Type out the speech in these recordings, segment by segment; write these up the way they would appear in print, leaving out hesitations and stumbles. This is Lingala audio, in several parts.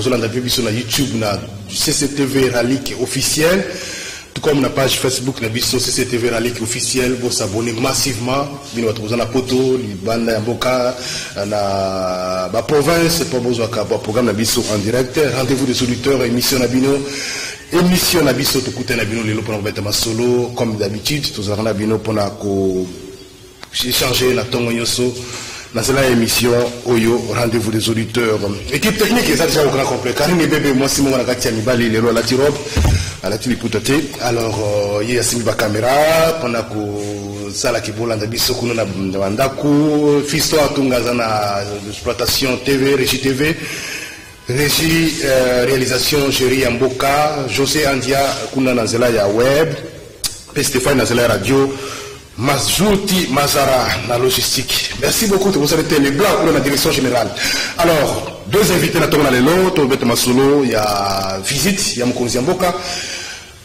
besoin d'appuyer sur YouTube na CCTV Ralik officiel. Tout comme la page Facebook, la biso CCTV Ralik officiel, vous s'abonner massivement. Vous avez besoin de poto, les bandes d'Amboka, la province, pour besoin de programme la biso en direct. Rendez-vous des auditeurs, émission Nabino. Émission Nabiso, tout côté Nabino, les lots pour mettre ma solo, comme d'habitude, tous les Nabino pour échanger la tongue yoso. Dans cette émission, Oyo, rendez-vous des auditeurs. Équipe technique, c'est déjà au grand complet. Karim et bébé, moi, Simon Nagatia, Nibali, les lois à la tirobe, à la tiliputate. Alors, il y a Simiba Caméra, pendant que Sala Kibola, Nabiso, Kunona, Wandaku, Fisto, Tungazana, exploitation TV, Régie TV, Régie, réalisation, Géry Amboka, José Andia, Kunana Zelaya Web, Stéphane Nazela Radio, Mazouti Mazara, la logistique. Merci beaucoup de vous avez été les blancs pour la direction générale. Alors, deux invités dans le lot, Tobet Masolo, il y a visite, il y a Moukonzi Amboka.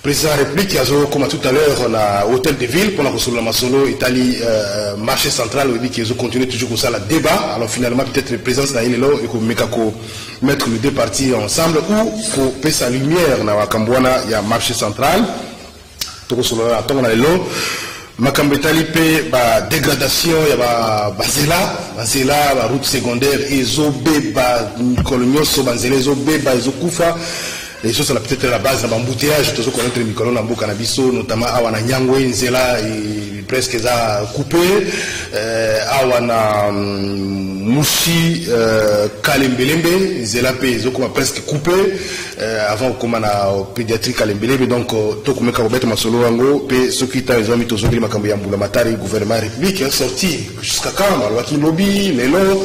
Président de la République, il y a comme tout à l'heure, on a hôtel de ville, pour la Rosolo Masolo, Italie, marché central, on dit qu'ils ont continué toujours comme ça le débat. Alors finalement, peut-être la présence dans les lots, et qu'on mettre les deux parties ensemble, ou pour payer sa lumière dans la Cambouana, il y a marché central. Tout ça, on a les lots. Makambetali pe ba dégradation ya ba bazela ba route secondaire ezobe ba kolonyoso banzela ezobe ba ezokufa les choses ça peut-être la base na embouteillage tout ce qu'on entre mikolo na mboka na biso notamment awana nyangwe nzela presque za coupé awana mushi kalembelembe nzela pe ezokoma presque coupé avant comme na pédiatrie kalembelembe donc to kumeka obeta masolo wango pe sokita ezomi to zokili makambo ya mbula matari gouvernement république est sorti jusqu'à quand la loi qui lobby les lots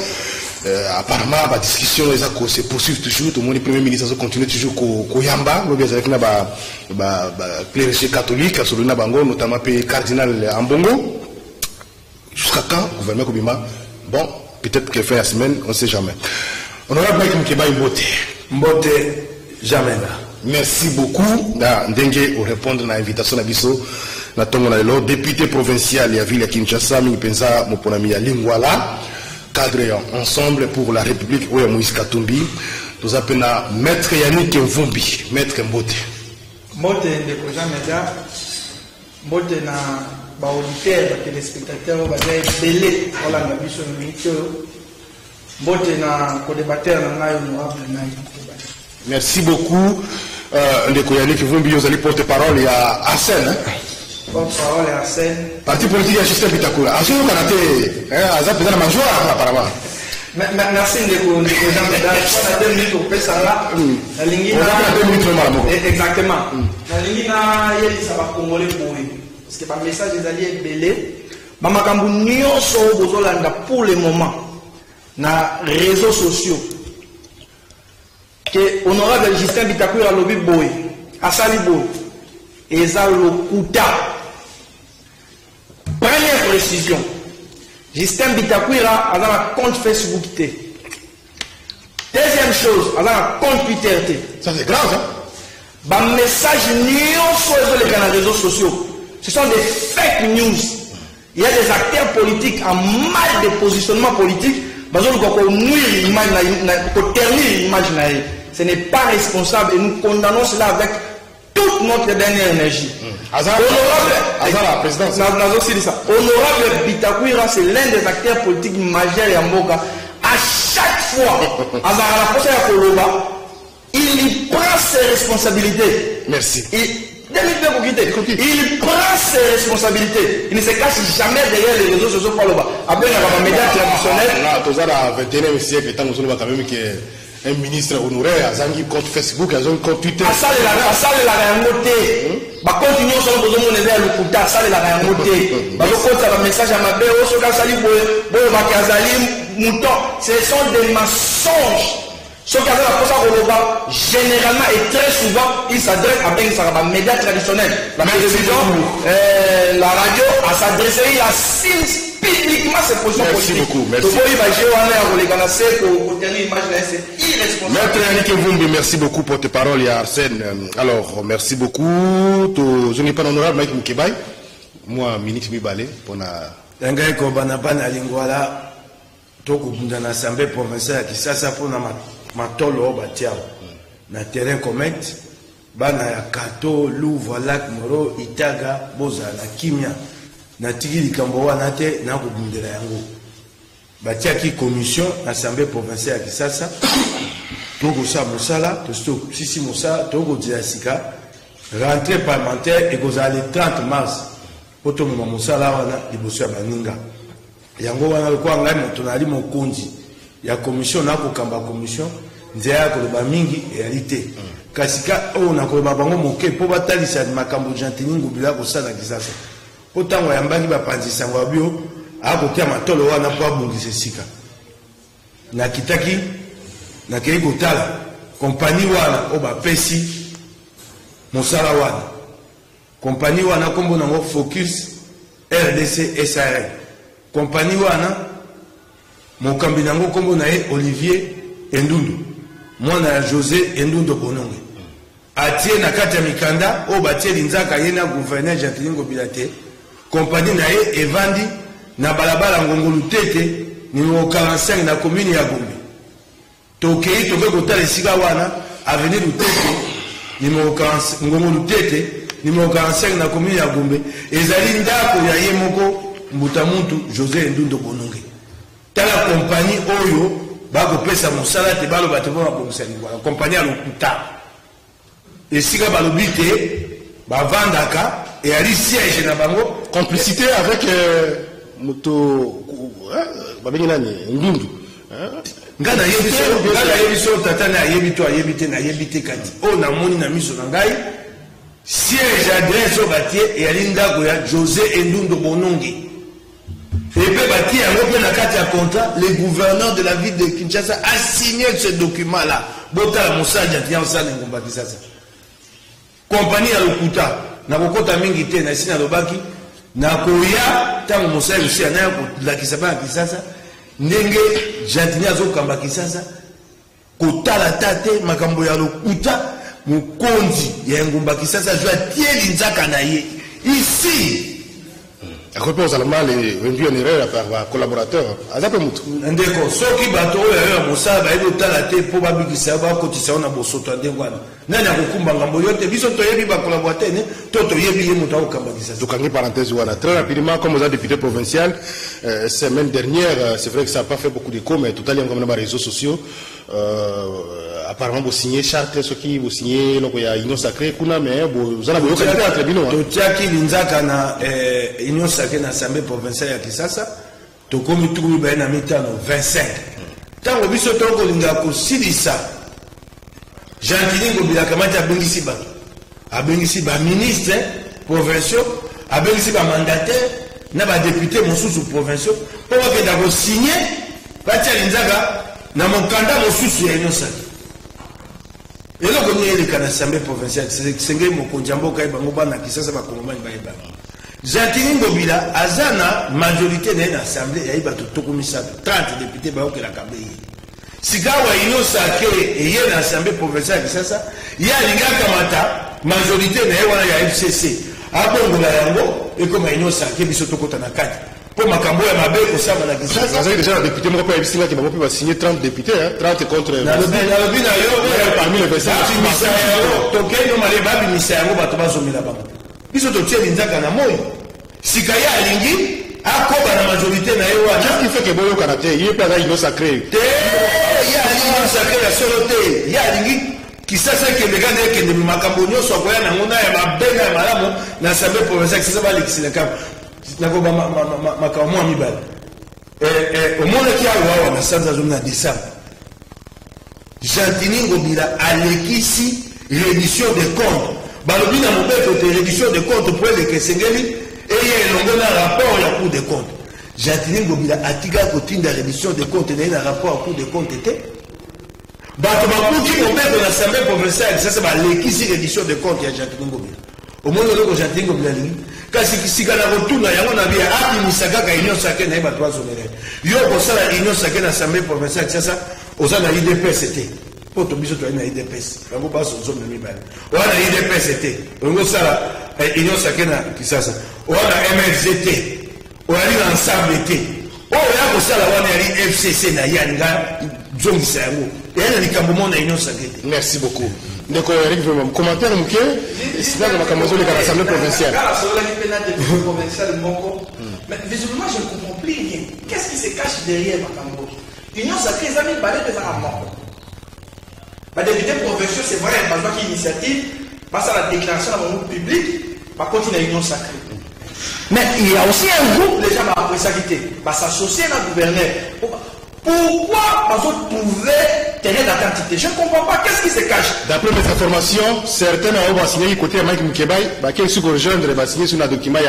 apparemment la discussion se poursuit toujours tout le monde premier ministre continue toujours koyamba lobby avec na ba clergé catholique sur na bango notamment pe cardinal Ambongo jusqu'à quand gouvernement kobima bon peut-être que fin la semaine on sait jamais honorable Mike Mukeba Mbote jamais là. Merci beaucoup ndenge au répondre à l'invitation na biso na tongo na lelo député provincial ya ville ya Kinshasa mi pensa moponami ya Lingwala cadre ensemble pour la République ou Moïse Katumbi nous appelons maître Yannick Mvumbi maître Mbote de projet média Mbote na ba auditeur et téléspectateurs ba belé wala na biso mito Mbote na co-débatteur na ngai honorable na. Merci beaucoup. Ndeko Yannick Mvumbi, vous allez porte-parole, il y a Arsène. Porte-parole et Arsène. Parti politique, il y a Justin Bitakura. Arsène, vous avez un président major apparemment. Merci Ndeko Jean Médard. On a 2 minutes pour faire ça là. On a 2 minutes normalement. Exactement. La ligne na yeli ça va congolais pour eux. Parce que par message des alliés belé. Mamakambu nyonso bozolanda pour le moment na réseaux sociaux. Que honorable Justin Bitakura lobby boy asali boy eza lokuta. Première précision, Justin Bitakura a un compte Facebook T. Deuxième chose, a un compte Twitter T. Ça c'est grave, hein? Bah message news sur les réseaux sociaux. Ce sont des fake news. Il y a des acteurs politiques en mal de positionnement politique. Bah on nuire l'image, pour ternir l'image. Ce n'est pas responsable et nous condamnons cela avec toute notre dernière énergie. Honorable Bitakura, c'est l'un des acteurs politiques majeurs à Mboka. À chaque fois, il y prend ses responsabilités. Merci. Il prend ses responsabilités. Il ne se cache jamais derrière les réseaux sociaux. Après, il y a un média traditionnel. Un ministre honoré a un compte Facebook, a un compte Twitter. Ça c'est la réalité. Bah continuons sur besoin de les écouter. Ça c'est la réalité. Bah le compte ça message à ma belle. Au cas sali mouton. Ce sont des mensonges. Ce qui a la chose généralement et très souvent, il s'adresse à un média traditionnel. La télévision, la radio, à s'adresser à Sims. Publiquement, c'est position politique. Merci beaucoup. Merci. Maître Yannick Mvumbi, merci beaucoup pour tes paroles, Arsène. Alors, merci beaucoup. Je n'ai pas l'honorable Mike Mukeba. Moi, minute Mibale, pour la. Tangai Kobanabana Lingwala, Toko Bundana Assemblée provinciale qui s'assapone à Matolo Batiao. na terrain Comet bana ya Kato, Louvre, Lac Moro, Itaga, Boza na Kimia na tiki likambo wana te na kobundela yango batiaki commission assemblée provinciale ya Kisasa toko sa mosala to sisi mosala toko dia sika rentrée parlementaire ekozala le 30 mars poto mo mosala wana liboso ya baninga yango wana kwa ngai moto na ali mokonzi ya commission na kokamba commission nzea koloba mingi réalité kasika o na koloba bango moke po batalisa makambo Gentini Ngobila kosala Kisasa po tango yambaki bapanzisa ngo bio akotia matolo wana po abungisa sika na kitaki na kei kotala kompani wana o bapesi mosala wana kompani wana kombo nango Focus RDC SARL kompani wana mokambi nango kombo na ye Olivier Endundu mwana ya José Endundu Bononge atie na kati ya mikanda o batie linzaka ye na gouverneur Gentini Ngobila te kompani na ye evandi na balabala Ngongolu Tete numéro 45 na commune ya Gombe tokei toke kotala esika wana avenue Lutete numéro 40 Ngongolu Tete numéro 45 na commune ya Gombe ezali ndako ya ye moko Mbutamuntu José Endundu Bononge tala kompani oyo bakopesa mosala te baloba te mpona kobongisa lingwala kompani ya lokuta esika balobi te bavandaka eyali siège na bango complicité avec moto babengi nani Ndundu nga nayebi so tata na ayebi to ayebi te nayebi te kati oyo namoni na miso na ngai siège adresse oyo batie eyali ndako ya José Endundu Bononge epe batie yango mpe na kati ya contrat le gouverneur de la ville de Kinshasa a signé ce document là botala mosala Gentini osala Ngomba Kisasa kompani ya lokuta na kokota mingi te na sina lobaki na koya tango mosala usia na kolakisa bana Kisasa ndenge Gentini azokamba Kisasa kotala tate makambo ya lokuta mokonzi ya Ngomba Kisasa jwa tie linzaka na ye ici à quoi ça mal et vendu en erreur par collaborateur à ça peut mutu ndeko soki bato oyo ya mosala ba ebo tala te po babikisa ba kotisa na bosoto ndengwana nani akokumba ngambo yote biso toyebi ba collaborateur ne to yebi ye mutu akamba Kisasa donc en parenthèse voilà très rapidement comme vous êtes député provincial semaine dernière c'est vrai que ça n'a pas fait beaucoup d'écho mais tout à l'heure comme dans les réseaux sociaux apparemment vous signez charte ce qui vous signez donc il y a union sacrée kuna mais vous en avez aucun entre bino to tiaki linzaka na union sacrée na assemblée provinciale ya Kisasa to komi tuku ba na mitano 25 tango biso to ko linga ko sidisa Gentini Ngobila kamati abengisi ba ministre provinciaux abengisi ba mandataire na ba député mosusu provinciaux po ba kenda ko signer ba tia linzaka na mokanda mosusu ya union sacrée eloko ni ele kana assemblée provinciale senge mokonzi mboka bango bana Kisasa bakongomani bayeba Gentini Ngobila azana majorité na assemblée ya iba tokomisa 30 députés bayokela kabei sikawa union sacrée eye na assemblée provinciale Kisasa ya lingaka mata majorité na wana ya FCC abongola yango ekoma union sacrée biso tokota na kati po makambo ya mabe kosama na Kisasa ça déjà député moko pa bisinga ki bango pe ba signer 30 députés 30 contre na lobi na yo parmi les personnes tokeni omale babi misa yango bato bazomela bango biso totie linzaka na moi sika ya alingi akoba na majorité na ye wana qu'est-ce qui fait que boyo kana te ye pa union sacrée te ya union sacrée ya solo te ya alingi Kisasa kende gande kende makambo nyonso akoya na ngona ya mabenga ya malamu na assemblée provinciale Kisasa balekisila kama nakoba makambo ya mibale omonaki awa na sanza zomi na décembre Gentini Ngobila alekisi reddition de compte balobi na mobeko te reddition de compte po eleke esengeli eye elongo na rapport ya cour de compte Gentini Ngobila atika kotinda reddition de compte na ye na rapport ya cour de compte te bato bakuki mobeko na assemblée provinciale Kisasa balekisi reddition de compte ya Gentini Ngobila omoni oloko Gentini Ngobila lingi kasi kisika na kotuna yango na bia abimisa kaka union sacrée na ye bato bazomela yo kosala union sacrée na assemblée provinciale Kisasa oza na IDPS te po to biso toyali na IDPS bango bazozomela mibale oza na IDPS te olingo osala union sacrée na Kisasa oza na MFG te oyali na ensemble te oyo ya kosala wana yali FCC na ye alinga Merci beaucoup. Donc, Eric, commentaire, c'est là que l'Assemblée provinciale. Mais visiblement, je ne comprends plus rien. Qu'est-ce qui se cache derrière Makambo? L'Union sacrée, les amis, des amants. Les députés provinciaux, c'est vrai, parce qu'il y a une initiative, passe à la déclaration dans le monde public, par contre, il y a l'Union sacrée. Mais il y a aussi un groupe, les gens m'ont s'acquitter, s'associer à la gouverneur. Pourquoi vous pouvez tenir la quantité? Je ne comprends pas. Qu'est-ce qui se cache? D'après mes informations, certains ont signé côté de Mike Moukebaï, qui est rejoindre va signer sur un document.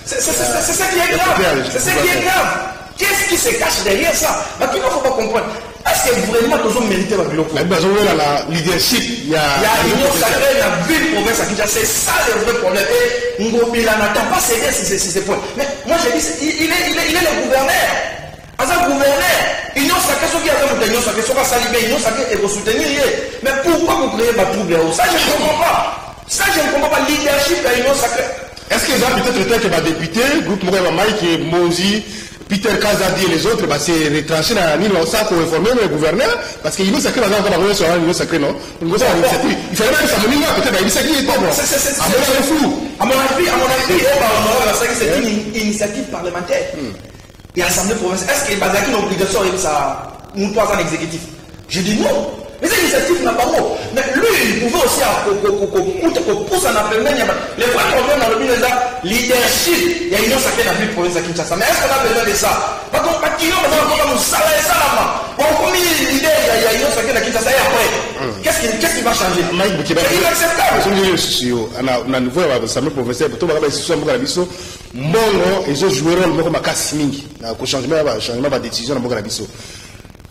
C'est ça qui est grave. C'est ça qui est grave. Qu'est-ce qui se cache derrière ça? Il ne faut pas comprendre. Est-ce que vraiment nous avons mérité la bilan? Mais dans la leadership, il y a l'Union sacrée, la ville province à Kinshasa. C'est ça le vrai problème. Et Ngobila n'attend pas céder ces points. Mais moi je dis, il est le gouverneur. As un gouverneur, l'Union sacrée, ceux qui ont l'Union sacrée, ceux qui ont salibé, l'Union sacrée et vous soutenir. Mais pourquoi vous créez ma trouble? Ça je ne comprends pas. Ça je ne comprends pas. Leadership de l'Union sacrée. Est-ce que ça peut-être le temps que ma députée, groupe Mouré Mike, Mozi, Peter Kazadi et les autres, c'est retranché dans l'île ça pour informer le gouverneur, parce qu'il nous sacré dans la réunion sur l'Union sacrée, non? Il fallait même ça me dire peut-être l'initiative est pas bon. C'est flou. À mon avis, c'est une initiative parlementaire. Et l'Assemblée provinciale, est-ce qu'il y a une obligation de ça, nous trois en exécutif? Je dis non. Mais cette initiative n'a pas mot. Mais lui, il pouvait aussi pousser un appel. Les vrais problèmes dans le milieu de la leadership, il y a une sacrée dans la ville provinciale à Kinshasa. Mais est-ce qu'on a besoin de ça? Parce qu'on va dire, on va nous salaire ça là-bas. On combien l'idée, il y a une sacrée dans Kinshasa et après. Qu'est-ce qui va changer? C'est inacceptable. On a nouveau l'Assemblée provinciale, pour tout le monde, Mbongo, ils ont joué le rôle de Makassiming. Le changement de décision dans le Bisso.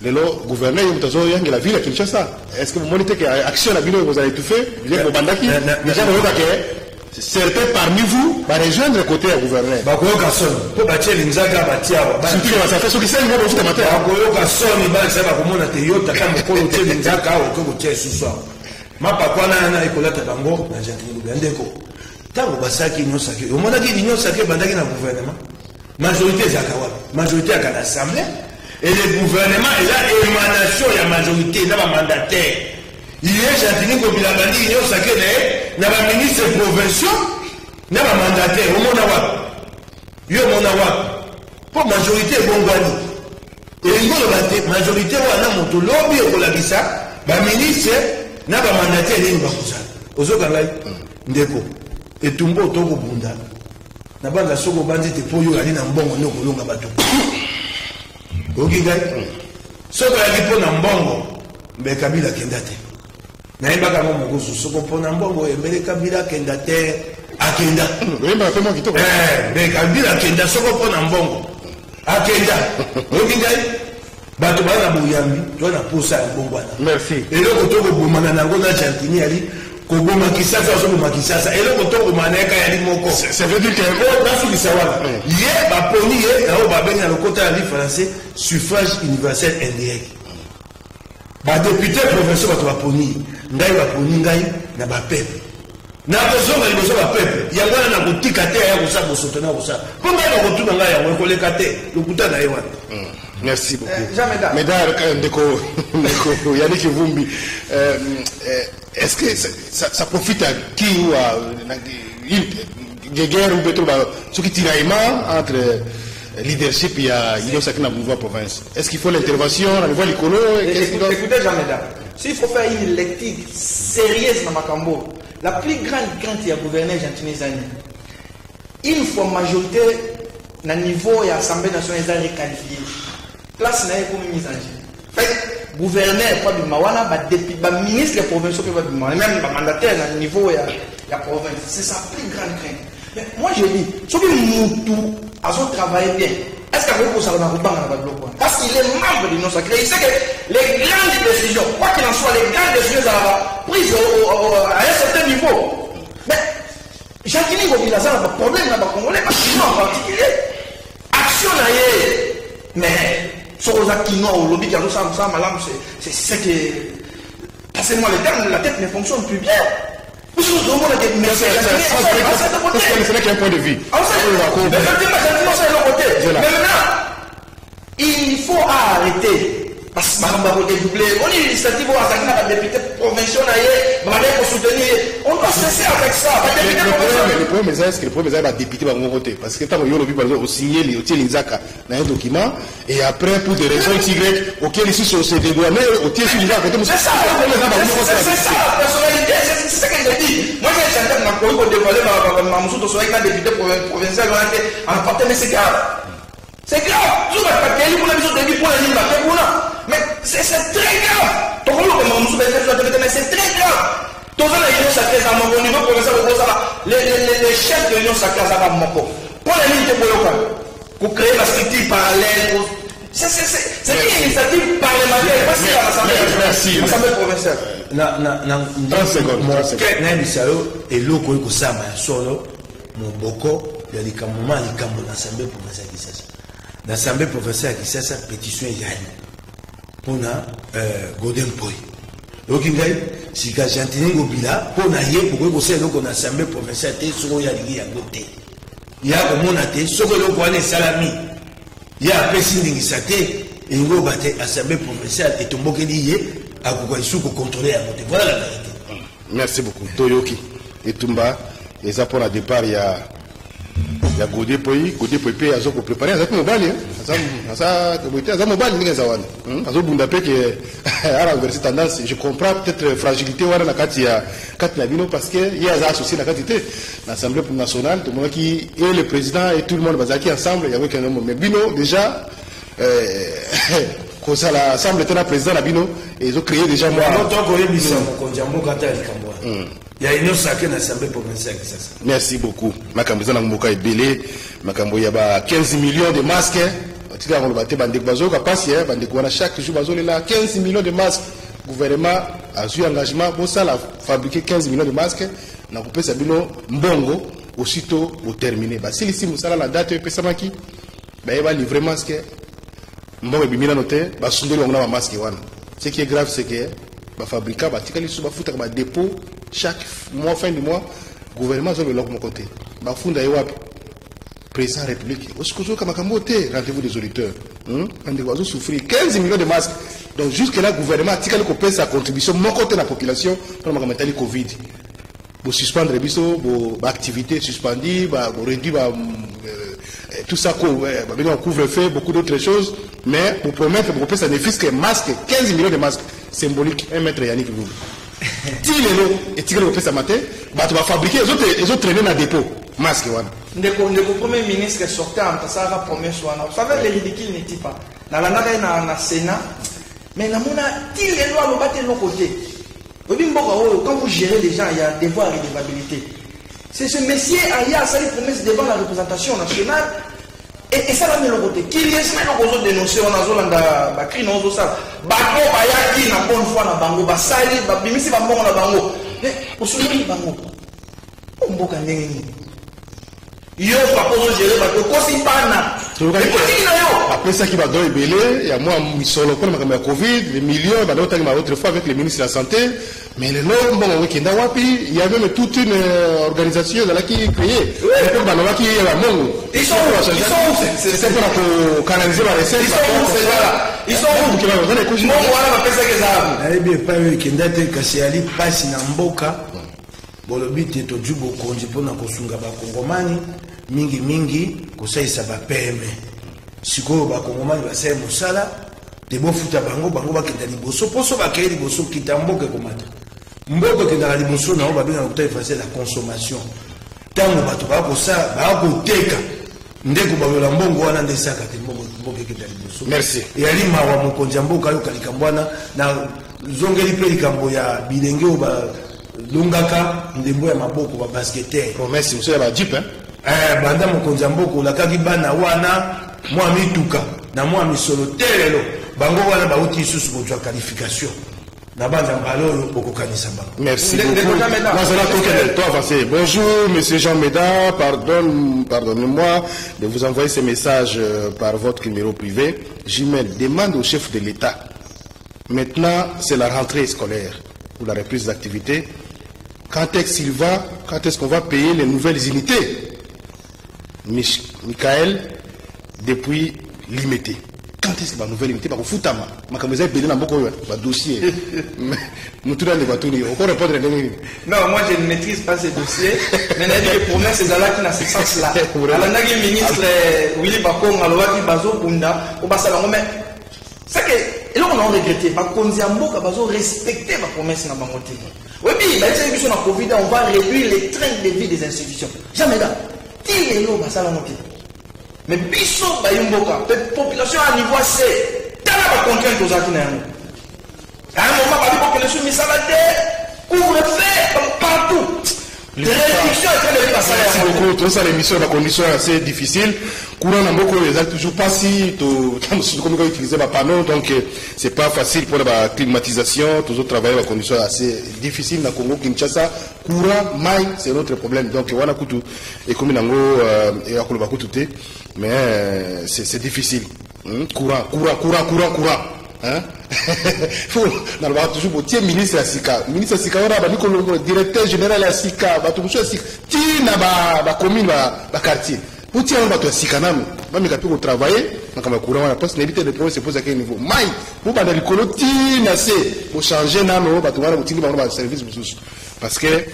Le gouverneur, il y a la ville à Kinshasa. Est-ce que vous montrez que l'action de la ville, vous avez tout fait? Vous êtes au Bandaki? Déjà, vous voyez que certains parmi vous vont rejoindre le côté du gouverneur. Bakoyo Kasson, pour bâtir l'Inzaga, bâtir. Surtout que ça fait ce qui s'est dit, vous matin. Bakoyo Kasson, il va se faire comme on a été yota, comme on a été l'Inzaga, ou comme on a été ce soir. Ma papa n'a pas école à Tabango, n'a jamais eu Bendeko. Tant que Basaki n'y a sacré. Au moment où il y a sacré, Bandaki n'a gouvernement. Majorité Zakawa, majorité à l'Assemblée. Et le gouvernement est là, émanation de la majorité, dans la mandataire. Il y a Jantini Kobila Bandi, il y a sacré, dans la ministre provincial, dans la mandataire, au Monawap. Il y a Monawap. Pour majorité, Bongwani. Et il y a la majorité, on a mon lobby au Kolabissa, la ministre, dans la mandataire, il y a Bakouza. Ozo Gangai, Ndeko. Et Tumbo Togo Bunda. Na banda soko bandi te poyo ali na mbongo no kolonga bato. Okigai. Soko ya kipo na mbongo mbe Kabila kendate. Na imba kama mogozo soko pona mbongo mbele Kabila kendate akenda. Wemba pema kitoko. Mbe Kabila kenda soko pona mbongo. Akenda. Okigai. Bato bana buyambi, to na posa ya mbongo ana. Merci. Et le kotoko bumana na ngona Jantini ali Kogoma Kisasa Zoma Kisasa et le retour de Maneka Yalimoko. Ça veut dire que hier, Baponi, hier, le côté à français, suffrage universel indirect. Ba député professeur Baponi, Ngai Baponi Ngai, na Bapep. Na besoin de besoin Bapep. Il y a un boutique à terre, vous savez, vous soutenez ça. Comment on retourne dans la on collecte le bouton d'ailleurs. Merci beaucoup. Mesdames, Yannick Vumbi, est-ce que ça profite à qui ou à une guerre ou peut-être ce qui tire entre leadership et l'Union sacrée dans le mouvement province? Est-ce qu'il faut l'intervention à niveau l'écolo? Écoutez, Jean-Mesdames, s'il faut faire une lecture sérieuse dans Makambo, la plus grande crainte du gouverneur Jantini Zani, une fois majorité, dans le niveau de l'Assemblée nationale, est requalifiée. Place n'a pas mise en jeu. Gouverneur, pas du Mawana, ministre provincial, même mandataire à niveau de la province. C'est sa plus grande crainte. Mais moi je dis, ceux qui nous ont travaillé bien, est-ce qu'il y a beaucoup de gens qui ont parce qu'il est membre de l'Union sacrée, il sait que les grandes décisions, quoi qu'il en soit, les grandes décisions prises à un certain niveau. Mais Jantini Kobila a un problème dans le Congolais, parce qu'il en particulier, action mais sur les acquis au lobby qui a ça, c'est que, passez-moi le terme, la tête ne fonctionne plus bien. Vous savez, c'est là qu'il y a un point de vue. Mais maintenant, il faut arrêter. On est l'initiative où on a député provincial, on soutenir. On doit cesser avec ça. Le problème c'est que le problème c'est député va voter parce que tant que au signer les Zaka dans un document et après pour des raisons Y auxquelles ici sont des douaniers au tiers sur les Zaka. C'est ça la personnalité, c'est ça que j'ai dit. Moi j'ai chanté dans le Congo de parler ma monsieur soit un député provincial on a porté mais c'est grave. C'est grave. Je vais pas payer pour la mission de pour la ligne mais c'est très grave. Mais c'est très grave. Tous les sacrés dans mon niveau provincial les chefs de l'union sacrée à Moko. Pour la ligne de pour créer la structure parallèle. C'est une initiative parlementaire, pas si à l'Assemblée provinciale. 30 secondes. Et l'eau que ça m'a solo, mon boko, il y a des camomans, les camomans dans l'Assemblée provinciale qui s'est. Dans l'Assemblée provinciale qui s'est, pétition est gagnée. Pour Golden Boy. Donc, si vous avez un Gobila, pour vous savez qu'on a l'Assemblée provinciale, il y a des côté. Il y a un monate, ce que l'on a salami. Il y a un pessin d'initiative, et il y a l'Assemblée provinciale, et tout le monde est lié à contrôler à côté. Voilà la vérité. Merci beaucoup. Toyoki et Tumba, et ça pour le départ, il y a Godé Poyi P, à préparer avec mobile. Tendance, je comprends peut-être fragilité parce qu'il y a associé la quantité. L'Assemblée nationale, tout le monde qui est le président et tout le monde va ensemble, il y avait un homme. Mais Bino, déjà, quand l'Assemblée était le président de Bino, ils ont créé déjà moi. Il y a une sacrée l'Assemblée provinciale. Merci beaucoup. Makamboza na Mboka Ebele, Makambo y a 15 millions de masques. On va te bander bazo kapasi bande ko na chaque jour bazo là 15 millions de masques. Gouvernement a eu engagement pour ça la fabriquer 15 millions de masques na couper ça bino mbongo aussitôt au terminé. Ba si ici musala la date pesa maki ba va livrer masque. Mbongo bimina noté ba sundeli on a masque wana. Ce qui est grave c'est que ba fabriquer ba tikali sous ba futa ba dépôt chaque mois, fin du mois, le gouvernement a de côté. Bafunda Ewap, président de la République, rendez-vous des auditeurs. On souffrir 15 millions de masques. Donc, jusque-là, le gouvernement a coupé sa contribution, mon côté de la population, pour le Covid. Pour suspendre les activités suspendues, pour réduire tout ça, on couvre-feu, beaucoup d'autres choses. Mais pour promettre, pour ça ne fût que masques, 15 millions de masques symboliques, 1 mètre Yannick Vous. Et tu vas faire matin, tu vas fabriquer les autres traîner dans le dépôt. Masque. Le premier ministre sortait en passant la première soirée. Vous savez, les ridicules n'étaient pas. Dans la Sénat, mais dans les lois, nous battons de nos côtés. Quand vous gérez les gens, il y a des devoirs et redevabilité. C'est ce monsieur qui a sa promesse devant la représentation nationale. Et ça va me le côté. Qui est ce qu'on a dénoncé, on a zolanda, bakri non ça. Bako bayaki na bonne fois na bango, basali, bimisi bango na bango. Mais au souvenir bango. On boka ndenge. Yo papa zo gérer bako kosi pana. Après ça qui va donner belé, il y a moi misolo comme la Covid, les millions, bah d'autres autre fois avec le ministre de la santé. Mais le nom, bon, il y a même toute une organisation dans la qui est créée. Ils sont où? C'est pour canaliser la recette. Ils sont où? Mingi kosaisa ba PM sikoyo ba kongomani ba sai musala te bofuta bango bakenda liboso poso bakeli liboso kitamboke komata mboka kenda liboso na ba bina kutai facer la consommation tango bato ba ko sa ba ko teka ndeko ba yola mbongo wana ndesaka te mboka kenda liboso. Merci. Et ali mawa mokonja mboka yo kalikambwana na zongeli pe likambo ya bilenge ba lungaka ndembo ya maboko ba basketeur. Promesse monsieur ba jeep hein. Banda mokonzi mboko la kaki bana wana mwa mituka na mwa misolo telelo bango wana bauti susu ko qualification na banda mbalo bokokanisa bango. Merci beaucoup. Bonjour monsieur Jean Médard, pardonnez-moi de vous envoyer ce message par votre numéro privé. Jimel demande au chef de l'État. Maintenant, c'est la rentrée scolaire pour la reprise d'activité. Quand est-ce qu'on va payer les nouvelles unités? Michael, depuis Limité. quand est-ce que la nouvelle unité va vous foutre ma camisole est dans beaucoup de dossiers. Nous tous les bateaux, on peut répondre à non, moi je ne maîtrise pas ces dossiers. Mais il y a des promesses, c'est là qui n'a ce sens-là. Alors, le ministre Willy Bakong, Aloaki Bazo Kunda, au Bassalon, mais c'est que, et là on a regretté, Bakonziambo, Bazo respecter ma promesse dans ma montée. Oui, puis, la télévision a Covid, on va réduire les trains de vie des institutions. Jamais là. Qui est là au Bassalon? Mais biso bayumboka, population à niveau C, t'as la contrainte aux acquis. À un moment, la population mise à la tête, couvre-feu, partout. Les restrictions étaient passées à beaucoup. Tout ça, l'émission, la condition est assez difficile. Courant dans beaucoup, les actes toujours pas si, comme on utilisait ma panneau, donc c'est pas facile pour la climatisation. Toujours travailler la condition assez difficile dans le Congo, Kinshasa. Courant, maille, c'est notre problème. Donc, on a coutu, et comme Nango, et à Koloba coututé, mais c'est difficile. Courant. Hein? Faut toujours pour ministre à Sika. Ministre à Sika, on a directeur général à Sika, qui n'a pas commune, pas quartier. Pour tirer un Sika, même quand on travaille, quand on a courant, on a pas éviter de problème, c'est pour à quel niveau. Mais, pour pas dans le colo, pour changer, on va utiliser le service. Parce que,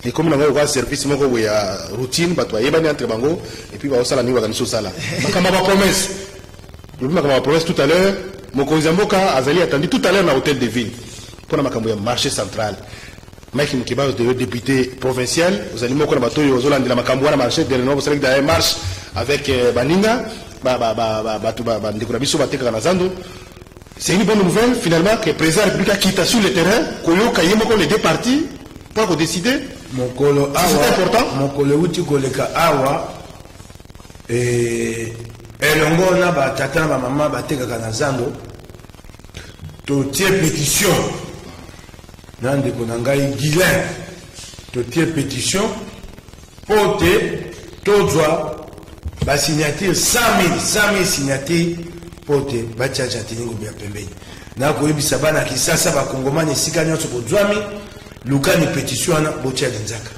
et comme on a un service, il y a routine, il y a entre bango, et puis il y a aussi la nuit, il y a la promesse. Je vous ai promesse tout à l'heure. Mokonzamboka Azali attendu tout à l'heure dans l'hôtel de ville pour le marché central. Mike Mkiba, le député provincial, vous allez me connaître bateau aux Hollandais la Macamboua marché de l'Europe, c'est une marche avec Baninga, c'est une bonne nouvelle finalement que le président de la République quitte sur le terrain, que les deux partis pour décider. C'est important. Mon collègue Koleka Awa et elongo na ba tata ba mama ba tekaka na zando to tie pétition nande ko na ngai Guilain to tie pétition pote tozwa ba signature 100 000 signature pote ba chacha tiningo bya pembeni na ko yebisa bana kisasa ba kongomani sika nyonso ko zwami lukani pétition na bocha nzaka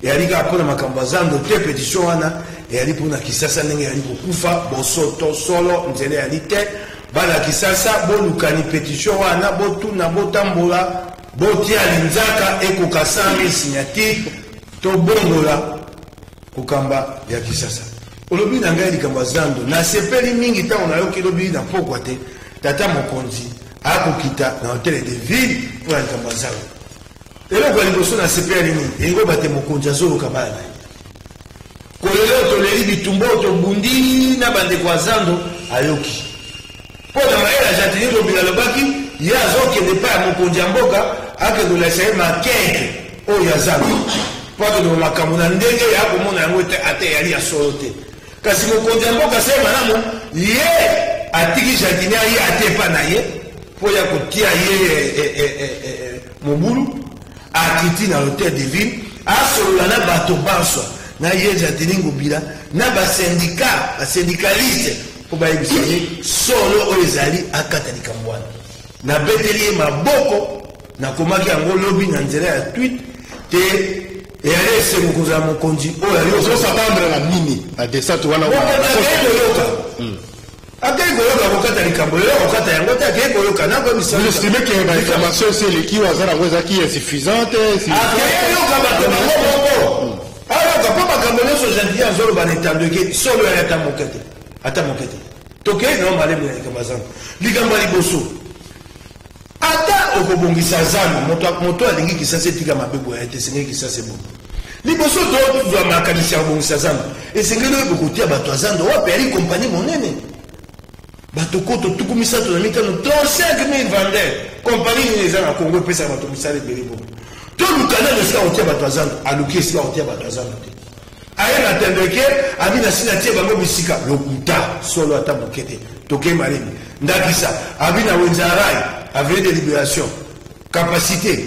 yalika akona makambo zando te pétition wana yali pona kisasa ndenge yali kokufa bosoto solo nzele yali te bana kisasa bolukani pétition wana botuna botambola botia linzaka ekoka 100 000 signature to bongola kokamba ya kisasa olobi na ngai likambo zando na sepeli mingi tango na yoki lobi na pokwa te tata mokonzi akokita na hôtel de ville pour likambo zando eloko liboso na sepeli nini engo bate mokonzi azoloka bana kolelo toleli bitumbo tobundi na bandeko ya zando ayoki mpo na mayele argentini lobila lobaki ye azokende pa ya mokonzi ya mboka akedolesa ye makeke oyo ya zando mpo akedolo makambo na ndenge ya komona yango ate yali ya solo te kasi mokonzi ya mboka se malamu ye atiki jardini ye atepa na ye mpo ya kotia ye mobulu akiti na l'hôtel de ville asolola na bato baswa na ye jardini ngobila na basyndicaliste po bayebisa ye solo oyo ezali akata likambo wana nabeteli ye maboko nakomaki yango lobi na nzela ya tweet te eyali esengo kozala mokonzi oyo ozosatandre na nini na desante wana akei koyoka kokata likambo lelo kokata yango te akei koyoka nakoestime ke bainformation esi eleki aza nango ezalaki insuffisante akei yoka bato bango moko ayoka mpo makambo nyonso gentil azoloba na etandeke solo yali ata moke te tokei nao malemu ya likambo ya zando likambo ya liboso ata okobongisa zando moto alingi kisasa etika mabebo ya ete esengeli kisasa ebongo liboso tozwa makanisi ya kobongisa zando esengeli oyo bokotia bato ya zando wape yali kompani monene bato koto tuku misato na mitano to 5000 vendeur kompani nini eza na kongo epesaka bato misala ebele bongo tolukana no esika kotia bato ya zando aluki esika kotia bato ya zando te aye na tendeke abi na sina tie bango bisika lokuta solo ata moke te tokei malemi ndakisa abi na wenzarai avenue de libération capacité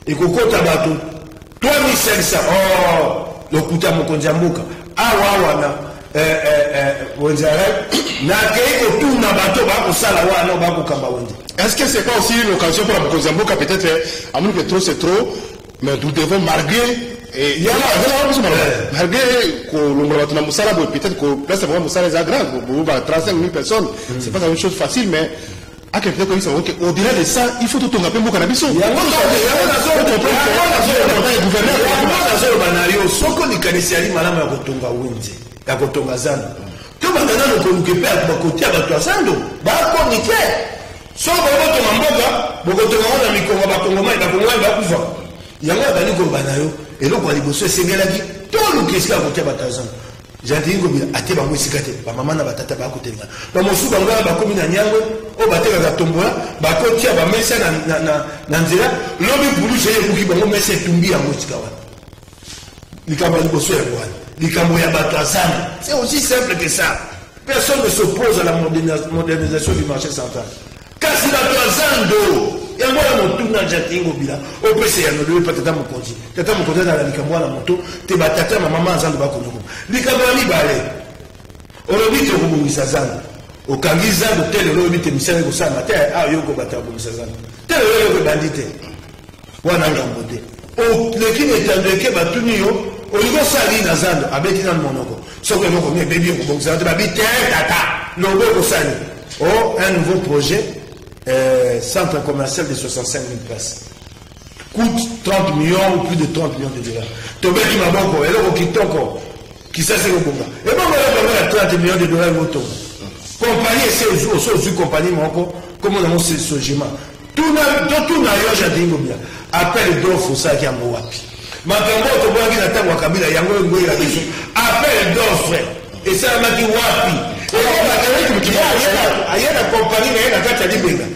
ekokota bato 3500 lokuta mokonzi ya mboka awa na wenzarai nakei kotuna bato bakosala wana bakokamba wenze. Est-ce que c'est pas aussi une occasion pour la mokonzi ya mboka peut-être à mon que trop c'est trop mais nous devons malgré il y a malgré que l'on Moussala, peut-être que place de Moussala est grave, pour 35 000 personnes, c'est pas une chose facile, mais à quelqu'un comme ça, au-delà de ça, il faut tout tourner un peu pour cannabis. Il y a un et donc, on a dit, c'est bien la vie. Tout le qui est là, on a batazan. J'ai dit, ate ba mwisikate, ba mama na batata ba côté là. Ba mosu ba ngala ba komi na nyango, o ba teka za tombola, ba ko tia ba mesa na nzela, lobi bulu seye kuki ba mesa tumbi ya mwisika wa. Likambo ni boso ya bwana. Likambo ya batazan. C'est aussi simple que ça. Personne ne s'oppose à la modernisation du marché central. Kasi batazan do. Et moi, mon tour dans Jatingo Bila, au PC, il y a tata Mokonzi. Tata Mokonzi dans la Likambo à la moto, te batata, ma maman en train de bakonoko. Likambo ni balé. On a dit que vous vous sazan. Au Kangiza, de tel le but, misère au San Matin, ah, yoko bata, vous sazan. Tel le bandité. Wananga Mbote. Au Lekin est un déquet batunio, au niveau Sali Nazan, avec dans le monoko. Sauf que nous, on est bébé, on vous a dit, tata, non, au Sali. Oh, un nouveau projet. Centre commercial de 65 000 places. Coûte 30 millions ou plus de 30 millions de dollars. Tobé qui m'a bon, et là, on quitte encore. Qui ça, c'est le bon. Et bon, on va 30 millions de dollars au tour. Compagnie, c'est aussi compagnie, mais encore, comme on a mon sogement. Tout n'a rien, j'ai dit, bien. Appel d'offres, ça qui a mon wapi. Makambo, tu vois qu'il attend Wakabila, Yango, Ngoy, la question. Appel d'offres. Et ça, m'a dit wapi. Il y a une compagnie, il y a une carte à Libéga.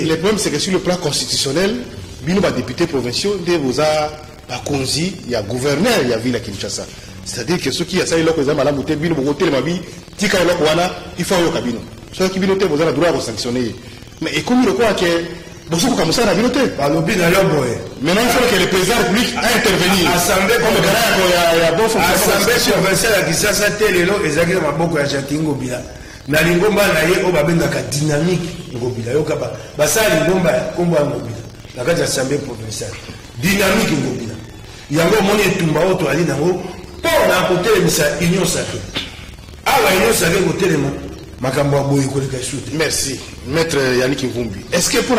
Le problème, c'est que sur le plan constitutionnel, il y a des députés provinciaux, il y a Konzi, il y a gouverneur, il y a Ville à Kinshasa. C'est-à-dire que ceux qui ont ça, ils ont il faut un cabinet. Ceux qui ont le droit de sanctionner. Mais comme il croit que beaucoup comme ça, maintenant, il faut que le président de la République intervenir. Assemblée provinciale à Kinshasa, tel et l'autre, ils ont beaucoup à Jatingo Bila. Na lingomba na ye o babengaka dynamique ngobila yokaba basali lingomba kombo ngobila na kati ya assemblée provinciale dynamique ngobila yango moni etumba oto ali nango pona kotelemisa union sacrée awa union sacrée kotelema makambo aboyi koleka shute. Merci maître Yannick Mvumbi. Est-ce que pour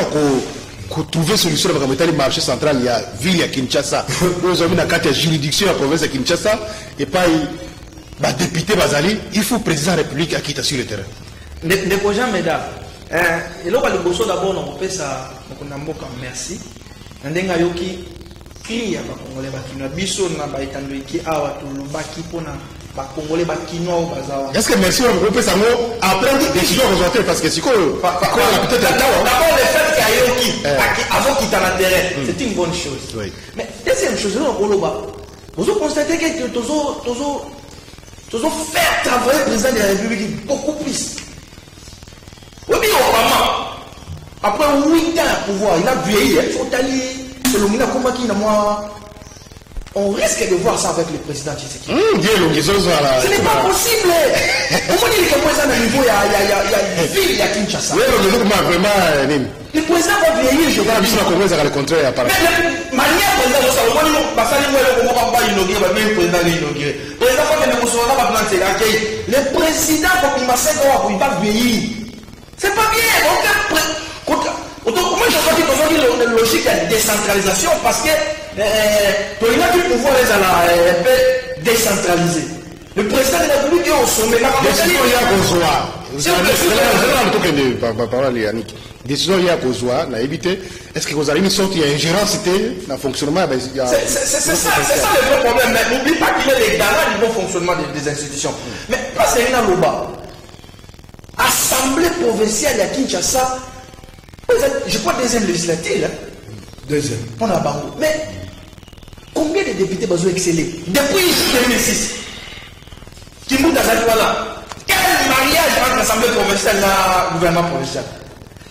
trouver solution dans le marché central, il y a ville à Kinshasa, nous avons une carte de juridiction à la province de Kinshasa et pas député Bazali, il faut président de la République qui est sur le terrain. Ne faut jamais d'abord. Et là, le bosso d'abord, on fait ça, on a beaucoup merci. On a yoki cria ba congolais ba kino biso na ba itando iki awa to lobaki pona ba congolais ba kino bazawa. Est-ce que merci on peut ça après décision rejointe parce que si quoi peut-être d'abord le fait qu'il y a yoki avant qu'il t'a l'intérêt, c'est une bonne chose. Oui. Mais deuxième chose là on loba. Vous constatez que toujours faire travailler le président de la République beaucoup plus. Oui, mais Obama, après 8 ans à pouvoir, il a vieilli, il faut aller, c'est le mina combat qui n'a moi. On risque de voir ça avec le président Tshisekedi. Ce n'est pas possible. Comment dire que le président à niveau, il y a ville, il y a Kinshasa. Le président va vieillir, je vois. Le contraire, mais la manière président de Salomon, le président, quand il va vieillir. C'est pas bien. Comment je vois qu'il y a une logique de décentralisation parce que il a du pouvoir à la décentraliser. Le président de la République est au sommet. Décision il y a besoin, na éviter. Est-ce que vous avez une sorte il y a ingérence dans le fonctionnement? C'est ça le vrai problème. Mais n'oublie pas qu'il y a des garants du bon fonctionnement des institutions. Mais pas c'est une loba. Assemblée provinciale à Kinshasa, je crois deuxième législative. Deuxième. On a barreau. Mais combien de députés besoin exceller depuis 2006? Kimbuta Zaliwala. Quel mariage entre l'Assemblée provinciale et le gouvernement provincial?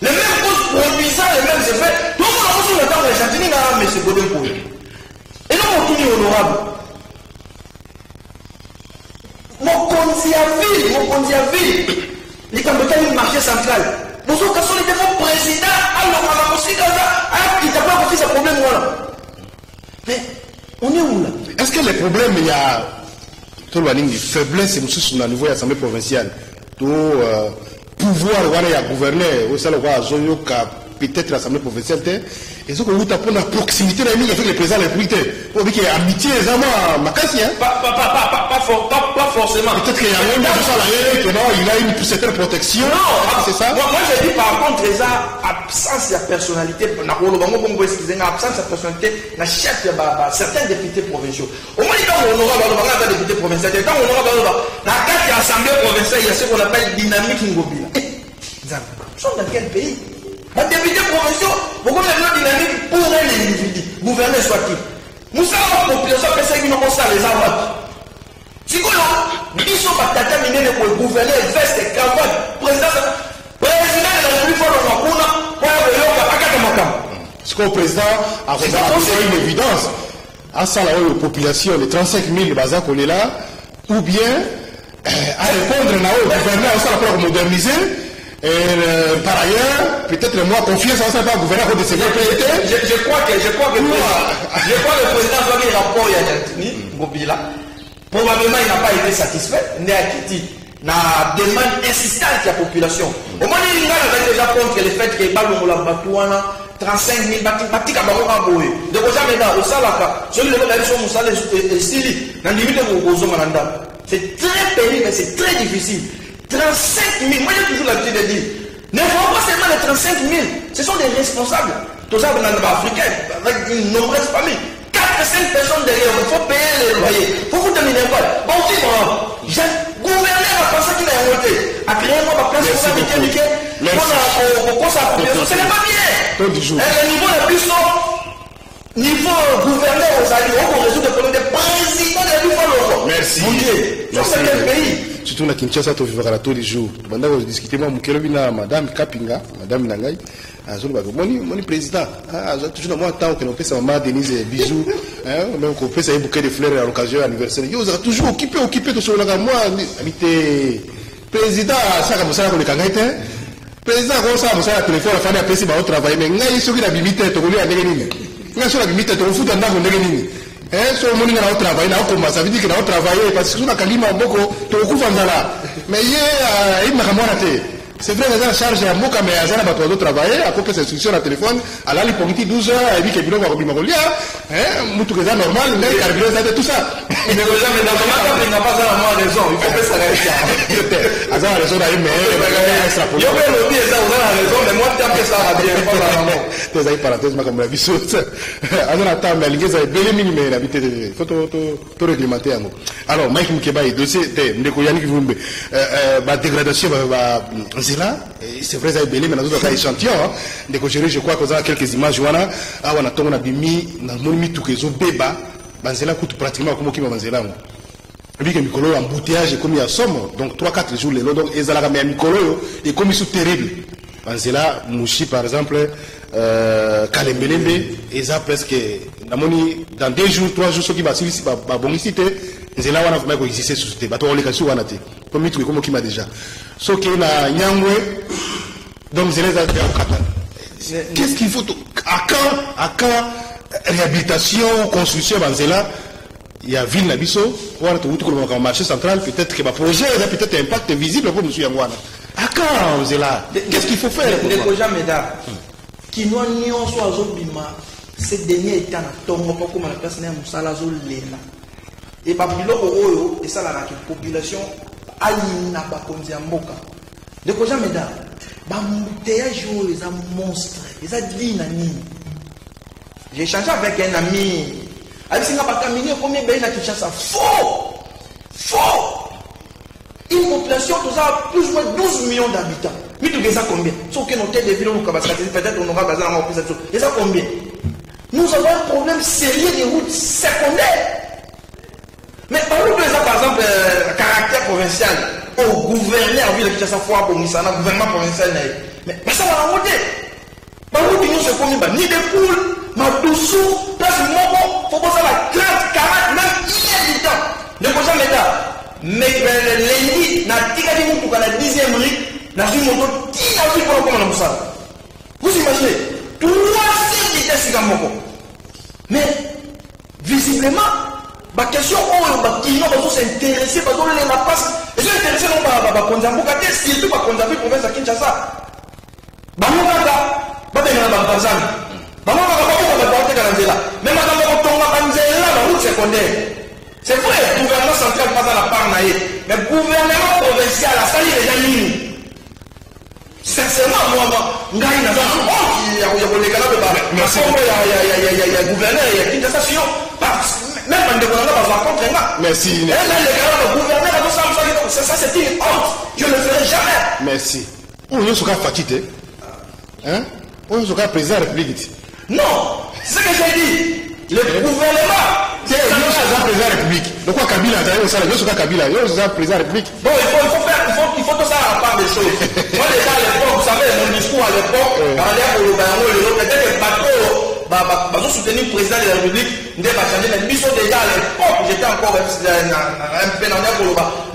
Les mêmes causes produisant les mêmes effets. Tout le monde a reçu le temps de l'Argentine à M. Godin. Et là, on tourne honorable. Mon Kondiaville, il y a un marché central. Nous avons cassé les défauts président, alors on a aussi il n'a pas compris ce problème. On est où là? Est-ce que les problèmes, il y a une faiblesse sur le niveau de l'Assemblée provinciale? Tout pouvoir de gouverner, au sein de peut-être l'Assemblée provinciale, et ce que vous tapez la proximité avec le président de la République, pour dire qu'il y a amitié, pas forcément. Peut-être qu'il y a un il a une certaine protection. Non, c'est ça. Moi, je dis par contre, les absence de personnalité, absence de personnalité, certains députés provinciaux. Au moins, quand on aura un député provincial, quand on aura la carte de l'Assemblée provinciale, il y a ce qu'on appelle dynamique Ngobila. Nous sommes dans quel pays? Les députés provinciaux, pourquoi il y a une dynamique pour un individu, gouverner soit-il? Nous sommes en population, parce qu'ils n'ont pas ça, les armes. Si vous avez dit que vous avez terminé pour gouverner, veste, cravate, président de la République, ce que le président a fait une évidence. À ça, la population de 35 000 bazar qu'on est là, ou bien à répondre au gouvernement, on s'en va moderniser. Et par ailleurs, peut-être moi, confiance en ça, pas gouverneur de ces je crois que le président doit dire rapport à Yantini, Ngobila. Probablement, il n'a pas été satisfait. Il a quitté la demande insistante de la population. Au moins, il avait déjà contre le fait que les balles ont la batouana, 35 000 bâtis à Baroua. Donc, aujourd'hui, au Salaka, celui de la mission Moussala et Sili, dans le limite de Gozo Mananda. C'est très pénible, mais c'est très difficile. 35 000, moi j'ai toujours l'habitude de dire, ne voyons pas seulement les 35 000, ce sont des responsables. Tout ça dans le africain, avec une nombreuse famille. 4 à 5 personnes derrière, il faut payer les loyers. Il faut vous terminer quoi? Bon, si, j'ai gouverné à penser qu'il a monté, à créer moi ma place pour ça, pour sa population. Ce n'est pas bien. Le niveau le plus haut, niveau gouverneur aux alliés, on résout des problèmes de président de l'Union. Merci. Sur quel pays? Surtout na Kinshasa, tu vivras tous les jours. Pendant que vous discutez, moi, madame Kapinga, madame Nangai, mon président, j'ai toujours moi tant que l'on fait sa maman Denise bisous, même qu'on fait un bouquet de fleurs à l'occasion anniversaire. Vous êtes toujours occupé de ce que moi, habité président, ça comme ça, comme le Kangaïté. Président, comme ça, vous avez le téléphone, la famille a passé par au travail, mais il y a ceux qui ont limité, tu connais à Négaline. Il y a ceux qui ont limité, tu fout dans le Négaline. So moni na travailler na okoma ça veut dire que na travailler parce que suna kalima mboko to kufa nzala mais il m'a ramonté c'est vrai que la charge à moka mais azana ba to travailler à copie instruction na téléphone à la liponti 12 heures et puis que bino ba kobima kolia mutu que ça normal mais carburant ça tout ça mais jamais dans le n'a pas ça raison il faut pas s'arrêter azana raison là mais extra pour yo mais le bien ça on a raison mais moi tant que ça va bien pas la maman tes ay parenthèse ma comme la biso azana ta mais l'ingé ça belé minimum habité faut to réglementer yango alors Mike Mukeba et dossier ndeko yani ki vumbe ba dégradation ba là, c'est vrai, ça est belé, mais dans d'autres échantillons, je crois qu'on a quelques images, on a tombé na bimi, na monimi tout que zo beba, banzela coûte pratiquement comme qui banzela. Et puis que Mikolo embouteillage comme il y a somme, donc 3-4 jours les lots, donc ils allaient mais Mikolo et comme ils sont terribles. Banzela Mouchi par exemple, Kalembelembe, ils ont presque, dans 2 jours, 3 jours, ceux qui vont ici, bon ici, Nzela wana vraiment ko exister sur cette bateau on les casse wana te comme tout comme qui m'a déjà ce qui na nyangwe donc Nzela za qu'est-ce qu'il faut à quand réhabilitation construction Nzela il y a ville na biso wana to wutu ko marché central peut-être que ba projet a peut-être impact visible pour monsieur Yangwana à quand Nzela qu'est-ce qu'il faut faire les projets meda qui nous nion so azobima ces derniers temps tongo pas comme la personne na musala zo lela. Et par biloko et ça la population alina ba konzi ya mboka de ko jamais da ba mbouteillage les a monstre les a dina ni j'ai échangé avec un ami avec singa ba caminer combien ben na Kinshasa faux une population qui a plus ou moins 12 millions d'habitants mais tu sais combien sauf que nos têtes de ville on va peut-être on aura besoin en plus et ça combien nous avons un problème sérieux des routes secondaires. Mais par exemple, caractère provincial, au gouverneur, ville qui sa foi pour Missana, gouvernement provincial, mais ça va remonter. Par où nous se commis, ni des poules, ma douceur, place Mobo, faut pas la 30, 40, même 10 habitants. De quoi ça mais lundi, n'a tiré pour la 10e rue, n'a su mon tour, qui n'a vu pour le commun vous imaginez, 3 vitesses à Mobo. Mais, visitez possiblement la question qui va s'intéresser parce que les passe et sont intéressés non pas Konzamboka surtout pas Konzambi province à Kinshasa bamukaka babengana bambazana bamukaka bakota kanzela même quand on tombe kanzela la route secondaire c'est vrai le gouvernement central pas à la part naïe mais le gouvernement provincial a sali déjà nini sincèrement moi ngai na honte ya kolekana de ba merci ya gouverneur ya Kinshasa sio même quand on va contre moi merci le gouverneur ça c'est une honte je ne le ferai jamais merci on est sur fatigué hein on est sur président de la République non c'est ce que j'ai dit le gouvernement c'est le président de la République donc quoi Kabila d'ailleurs ça le sur Kabila il est le président de la République bon il faut tout ça à part des choses moi déjà à l'époque vous savez mon discours à l'époque peut-être que bateau soutenir le président de la République mais déjà à l'époque j'étais encore un peu dans le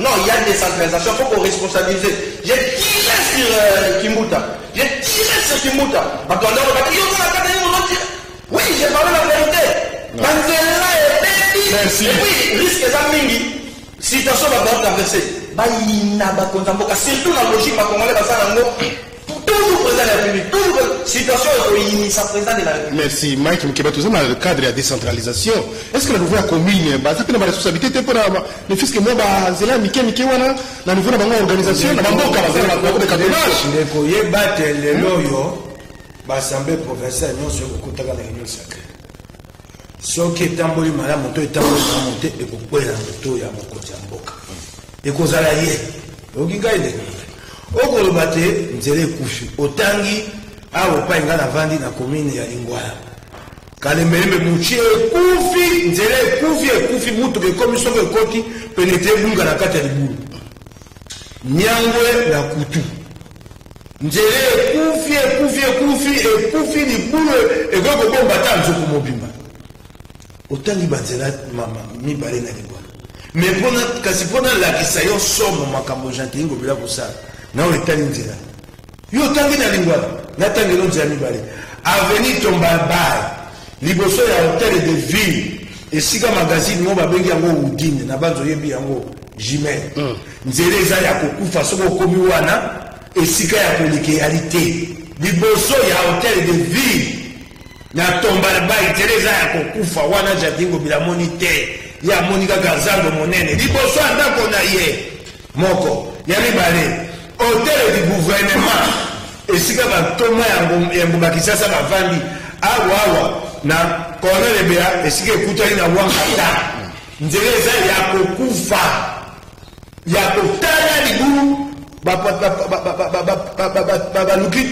non il y a une décentralisation il faut qu'on responsabilise j'ai tiré sur Kimbuta oui j'ai parlé la vérité merci et puis risque d'amener situation va traverser surtout la logique congolais toujours président de la République, toujours situation est sa président de la République. Merci. Mike Mukeba, tout ça dans le cadre de la décentralisation. Est-ce que la nouvelle commune, ça fait une responsabilité pour le fisc moi, Zela, Mike Wana, la nouvelle organisation, la Bamboka, la Cantonage. Battre les loyaux, l'Assemblée provinciale, nous sommes au côté de la réunion sacrée. Ce qui est en bonne malade, mon est en bonne monté et pour quoi la moto ya mon côté en boca. Et qu'on a la yé. Au Gigaïde. Okolobate nzele kufi otangi awo painga na vandi na commune ya Lingwala kalembe muchie kufi nzele kufi mutu ke commission ke koti penetre bunga na kati ya libulu nyangwe na kutu nzele kufi libulu egoko bomba tanzo ko mobimba otangi banzela mama mi bale na Lingwala mais pona kasi pona la kisayo somo makambo jantingo bila kusala na etali nzela yo tangi na Lingwala na tangi lo nzela mibale avenue Tombabai liboso ya hôtel de ville esika magazine mo babengi yango Udine na banzo yebi yango Jimel nzela eza ya kokufa soko komi wana esika ya kolike realite liboso ya hôtel de ville na Tombabai nzela eza ya kokufa wana jadingo bila monite ya monika gazango monene liboso andako na ye moko ya mibale hôtel du gouvernement et si quand on a un Kinshasa bavandi awa na colonel Ebea et si que écoute na wangata nzeleza ya kokufa ya kotala libulu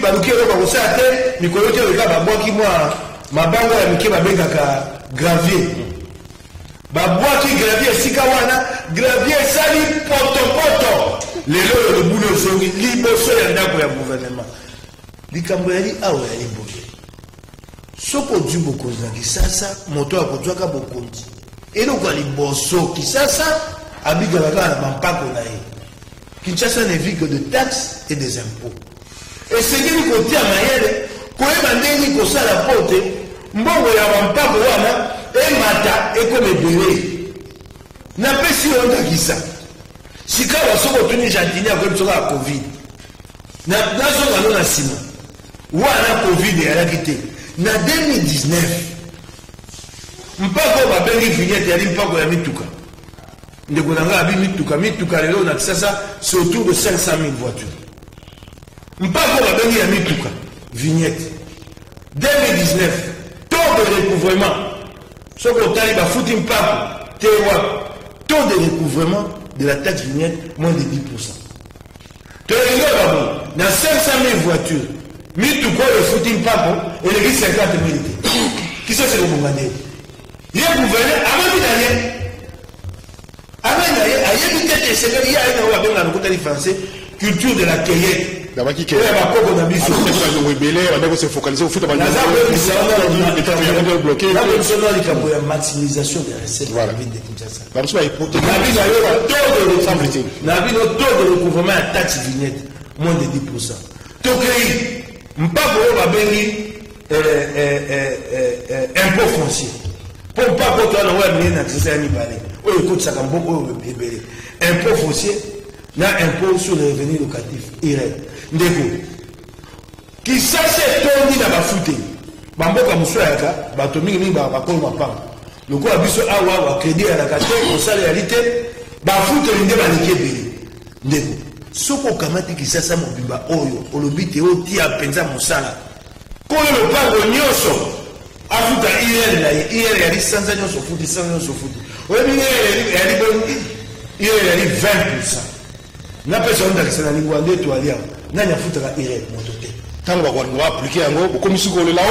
baluki ba kosate mikolo te ka babwaki mwa mabango ya mike babengaka gravier babwaki gravier sika wana gravier sali poto lelo le boulot zongi liboso ya ndako ya gouvernement likambo yali awa yali boye soko djumbo kozaki sasa moto akozwaka bokonzi eloko ya liboso kisasa abigalaka na bampako na ye Kinshasa ne vit que de taxes et des impôts esengeli kotia mayele koyeba ndenge kosala pote mbongo ya bampako wana emata ekome ebele napesi yo ndakisa sika basoko tuni jantini akoyebi soka ya covid nazonga no na nsima wana covid eyalaki te na 2019 mpako oyo babengi vignette yali mpako ya mituka ndeko na ngai abi mituka lelo na Kisasa c'est autour de 500 000 voitures mpako oyo babengi ya mituka vignette 2019 taux de recouvrement soki otali bafuti mpako te wapi taux de recouvrement de la taxe vignette, moins de 10%. Tu as dans 500 000 voitures, mis tout quoi le footing papo et les 50 000. Qui sont ces Bongandais? Il y a un gouverneur, avant d'aller, il y a un français, culture de la cueillette. D'abord qui se focaliser au foot la maximisation des recettes de la ville de Kinshasa. La ville au taux de recouvrement à taxe vignette, moins de 10%. Tokei, Mpako Babengi impôt foncier. Pour pas que tu aies un accès à l'Ibali. Ou écoute ça comme beaucoup de bébés. Impôt foncier, n'a impôt sur les revenus locatifs. Irène. Ndeko. Qui ça c'est tourné dans la foutée. Bamboka Moussouaka, Batomi Nimba, Bakol Mapam. Le coup a vu ce awa, crédit à la carte, au salaire réalité, Bafoute l'indé Baliké Bélé. Ndeko. Soko Kamati qui ça mobimba Oyo, Olobite Oti a Penza Moussala. Quand le pas de Nyoso, Afuta il y a 100 ans sur foot, 100 ans sur foot. Oui, il y a 20%. N'a pas besoin d'accès à l'Iguan de Toalia. N'a pas foutu la IRE, mon toté. Tant qu'on va appliquer un mot, comme si on est là,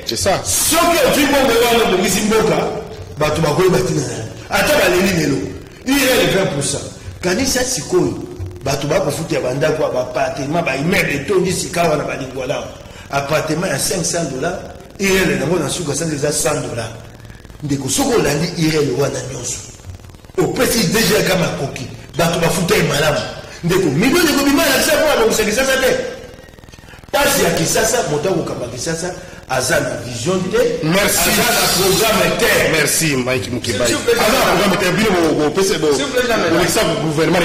c'est ça. Ce que tu m'as dit, Mizimboka, tu vas voir Batina. Attends, les lignes, il y a 20%. Quand il s'est si cool, tu vas foutre à Banda, appartement, il met des taux d'ici, quand on a pas dit voilà. Appartement à $500, il y a les gens qui ont $100. Dès que ce qu'on a dit, il y a le roi d'Agnos. Au petit déjà comme un coquille, tu vas foutre un malade. Dès que millions de gobimans, ça va, c'est ça. Parce qu'il y a qui ça, mon temps où ça, Azan a vision de merci. Azan a programme terre. Merci, Mike Moukébaï. Azan a programme terre. Bien, gouvernement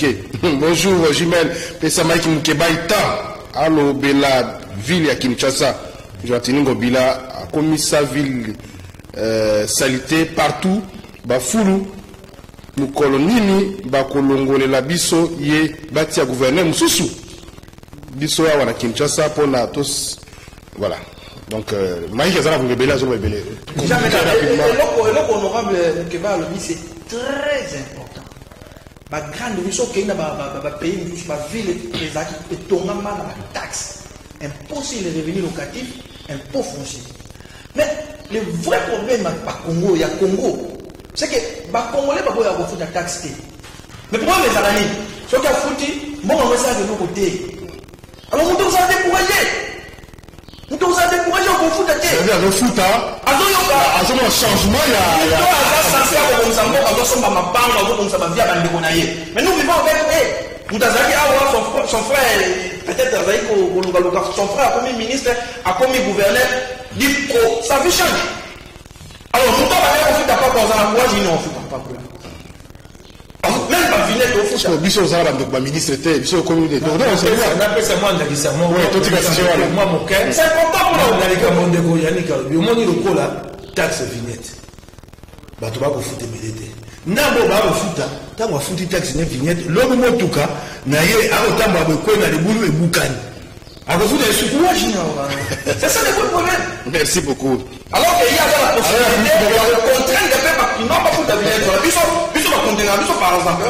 est bonjour, Jimel. Pesa Mike Moukébaï. Allo, Bela, ville à Kinshasa. Joatiningo Bila, a commis sa ville salité partout. Bafoulou, Moukolonini, Bakolongole la biso, ye, Batia gouverneur Moussoussou. Biso à wana Kinshasa pour na tous. Voilà. Donc, Maïk Azara, vous rebellez, vous rebellez. L'honorable Keba Alobi, c'est très important. Ma grande mission qui est dans le pays, ma ville est tombée dans la taxe. Impôt sur les revenus locatifs, impôt foncier. Mais le vrai problème à Congo, il y a Congo, c'est que les Congolais ne peuvent pas foutre la taxe. Mais pourquoi les Alani, ceux qui ont foutu, bon, on va ça de nos côtés. Alors, nous devons décourager. Nous devons décourager au foot à terre. C'est-à-dire, le foot, à un changement, il y a. Mais nous vivons avec nous avons son frère, peut-être son frère a commis ministre, a commis gouverneur, dit que sa vie change. Alors, nous devons aller au foot à pas dans la courage, nous ne fout pas. Même pas Vinette au foot. Biso Zara, donc, ministre était, Biso communauté. Donc, on appelle ça moi, moi, mon cœur. C'est important pour nous. Dans les Cameroun de Goyanika, le monde est là, taxe vignette. Bah, tu vas vous foutre méditer. Nabo va vous foutre, t'as va foutre taxe vignette. L'homme en tout cas, n'a eu à autant de quoi dans les boulots et boucan. À vous foutre les secourages, c'est ça le problème. Merci beaucoup. Alors qu'il y a la possibilité de contraindre des peuples qui n'ont pas foutu la vignette. Biso va continuer, biso par exemple. Au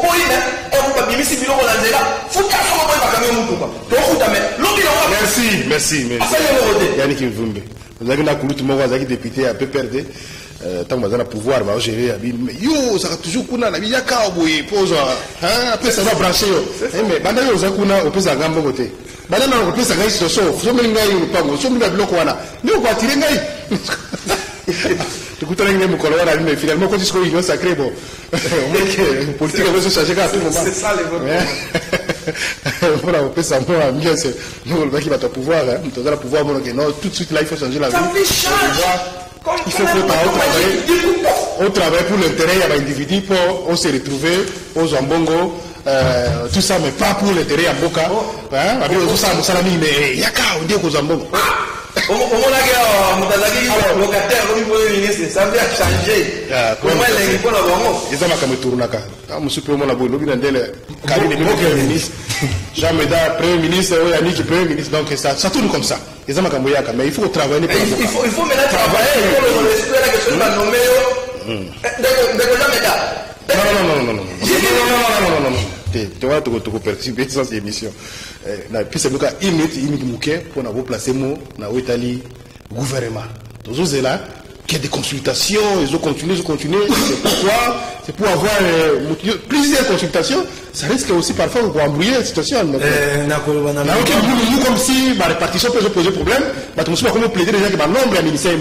pays, on va bien si bilo on a déjà. Faut qu'à ce moment là, quand même, tout quoi. Donc, vous t'amène. Merci. Yannick Mvumbe. Vous avez tout le monde, vous avez député à PPRD. Tant que vous avez le pouvoir, vous gérer. Yo, ça va toujours qu'on a la vie à Kaoui, pose. Après, ça va brancher. Mais, pendant que vous avez au plus à Gambo côté. Banana au plus à Gaïs, sauf. So many guys, so many blocs, mais on va tirer Gaïs. Tu coûtes un même color, mais finalement, quand tu seras une sacrée, bon. On politique va se changer à tout moment. C'est ça les votes. Voilà, on peut savoir, bien, c'est nous, le mec qui va te pouvoir, tu as le pouvoir, non, tout de suite là, il faut changer la vie. Ça fait change. Il faut que au travail pour l'intérêt, il y a des individus pour se retrouver aux Zambongo, tout ça, mais pas pour l'intérêt à Boka. Tout ça, mais il y a qu'à on dit aux Zambongo. Au moment où locataire, le ministre, ça veut changer. Comment il est pour la banque? Ils ont ma tournaka. Je suis premier ministre. Jamais d'un premier ministre, Yannick premier ministre. Donc ça tourne comme ça. Ils ont ma camoyaka. Mais il faut travailler. Il faut maintenant travailler. Il faut le respect la question de la nommée. Non. Tu vois, tu peux participer dans cette émission. Puis c'est le cas, il mouquet pour nous placer mot dans l'Italie gouvernement. Tous ces là, qu'il y a des consultations, ils ont continué. C'est pourquoi, c'est pour avoir plusieurs consultations. Ça risque aussi parfois de embrouiller la situation. Nous comme si la répartition peut poser problème, mais tu ne sais pas comment plaider les gens qui ont nombre à ministère.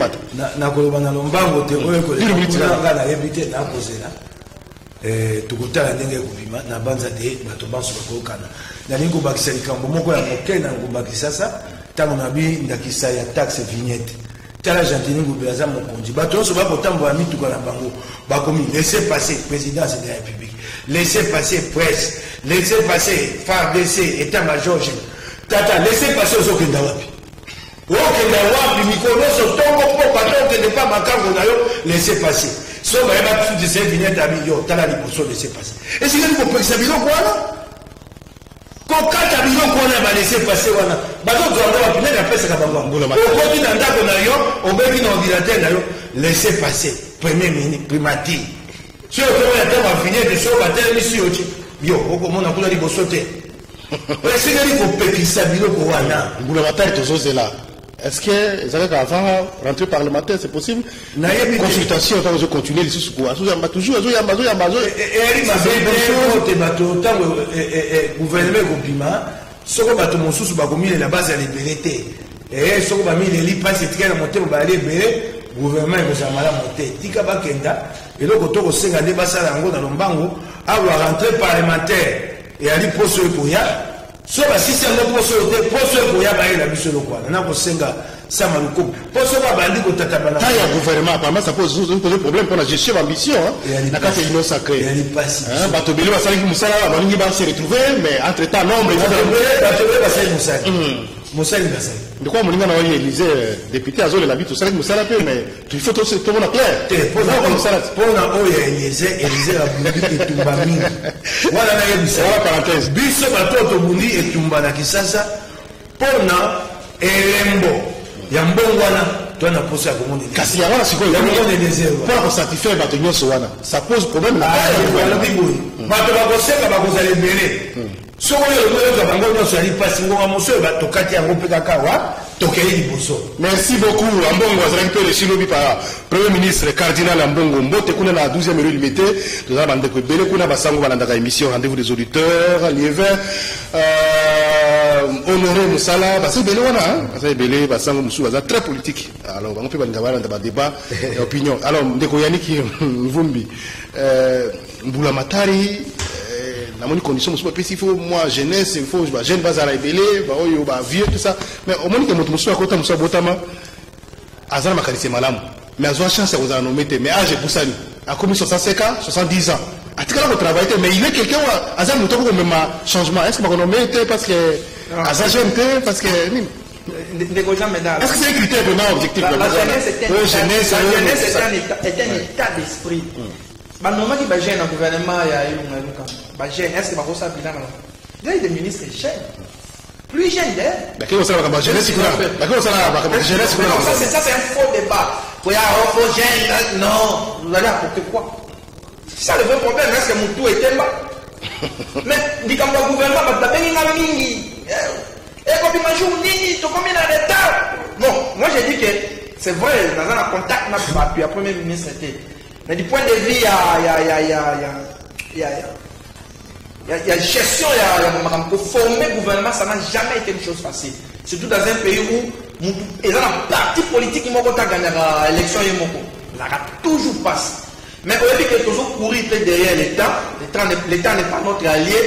Tukutala ndenge kubima na banza te bato banso bakokana na lingo bakisa likambo moko ya moke na ngumba kisasa tant on a vu ndakisa ya taxe vignette tala Gentini Goubelaza mokonzi bato so ba kotambola mituka na bango bakomi laisser passer présidence de la République, laisser passer presse, laisser passer FARDC état-major tata laisser passer aux okenda wapi okenda wapi mikolo so tongo poka tongo ne pas makango na yo laisser passer so ba ba tout de ces vignettes ami yo tala liposo laisser passer et c'est que pour ça biloko wana kokata biloko wana ba laisser passer wana bato zongo wapi na pesa ka bango okoti na ndako na yo obeki na ordinateur na yo laisser passer premier ministre primature si on ya tama vignette so ba tele misi ochi yo okomona kula liboso te c'est que ko pekisa biloko wana ngula matari tozoze là. Est-ce que les avant rentrer parlementaire, c'est possible? Consultation, on va continuer les sous quoi? Toujours, gouvernement compliment. Ce qu'on va te montrer sur la base à l'ébélité. Et ce qu'on va mettre les lits pas c'est très monté pour aller bélé. Gouvernement est déjà mal monté. Tika bakenda. Et le côté au Sénégal débat ça dans l'ombango. Avoir rentré parlementaire et aller pour ce koya. So si c'est un poste pour y avoir la mission locale. On a pour Senga, ça m'a le coup. Pour ce va bandir au tatabana. Il y a gouvernement, apparemment, ça pose un problème pour la gestion de l'ambition. La carte est non sacrée. Il n'y a pas si. Batobélé va s'arrêter Moussala, on va se retrouver, mais entre temps, non, mais Batobélé va s'arrêter Moussala. Moussala va s'arrêter. De quoi mon ingénieur a Élysée, député à Zone, il habite au Salé Moussala, mais il faut tout le monde clair. Pour la Élysée, a bondi et Tumbamini. Voilà la parenthèse. Bisso Batoto Bundi et Tumbana Kisasa. Pona Elembo. Yambongwana. Toi, on a posé à commander. Kassiara, c'est quoi? Il y a un désert. Pour certifier Batognon Sowana. Ça pose problème. Ah, il y a un bibou. Batogosé, Babagosale Bélé. Si on veut le merci beaucoup. Ambongo Azranto le Silobi par Premier ministre cardinal Ambongo Mbote kuna la 12e heure limitée. Nous avons bandeko bele kuna basango balanda émission rendez-vous des auditeurs liévin honoré Moussala parce que bele wana parce que bele basango musu baza très politique. Alors on peut banga balanda ba débat et opinion. Alors ndeko Yannick Mvumbi Mbula Matari dans mon condition, il faut moi jeunesse, il faut jeune bazar rebelle, vieux tout ça. Mais au moins que mon monsieur à côté monsieur Botama, azar ma qualité malam. Mais azar chance aux anommés, mais âge pour ça. A commis 65 ans, 70 ans. À tout cas le travail, mais il est quelqu'un azar nous trouve même changement. Est-ce que ma renommée était parce que azar jeune parce que est-ce que c'est un critère vraiment objectif? La jeunesse est un état d'esprit. Bah normalement qui va gêner un gouvernement il y a bah gêne est-ce que va ça bilan là il y a des ministres jeunes plus jeunes d'ailleurs bah qu'est-ce que ça va jeunesse ça c'est un faux débat pour y avoir faux jeunes non vous allez apporter quoi c'est ça le vrai problème est-ce que mon tout était là mais dit comme le gouvernement va taper une mini et comme il mange une mini tout comme il a l'état non moi j'ai dit que c'est vrai dans un contact n'a pas puis le premier ministre était. Mais du point de vue, il y a gestion, pour former le gouvernement, ça n'a jamais été une chose facile. Surtout dans un pays où il y a un parti politique qui a gagné l'élection, il a toujours passé. Mais on dit qu'il y a toujours courir derrière l'État. L'État n'est pas notre allié.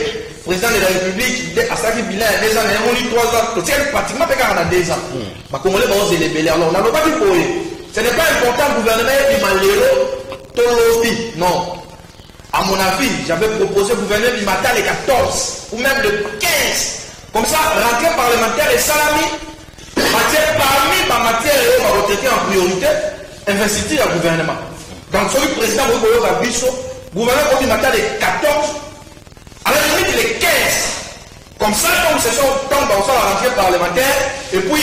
Le président de la République, à sa vie, il a 2 ans, il a eu 3 ans. C'est pratiquement 2 ans. Les Congolais vont se libérer. Alors, on n'a pas dit pour eux. Ce n'est pas important, le gouvernement est malheureux. Non. À mon avis, j'avais proposé au gouvernement du matin les 14 ou même le 15. Comme ça, rentrée parlementaire et salami, matière parmi ma matière et on va retraiter en priorité, investiture au gouvernement. Donc, celui du président Boubolo Gabisso, gouvernement du matin les 14, à la limite les 15. Comme ça, comme ce sont tant dans la rentrée parlementaire, et puis 2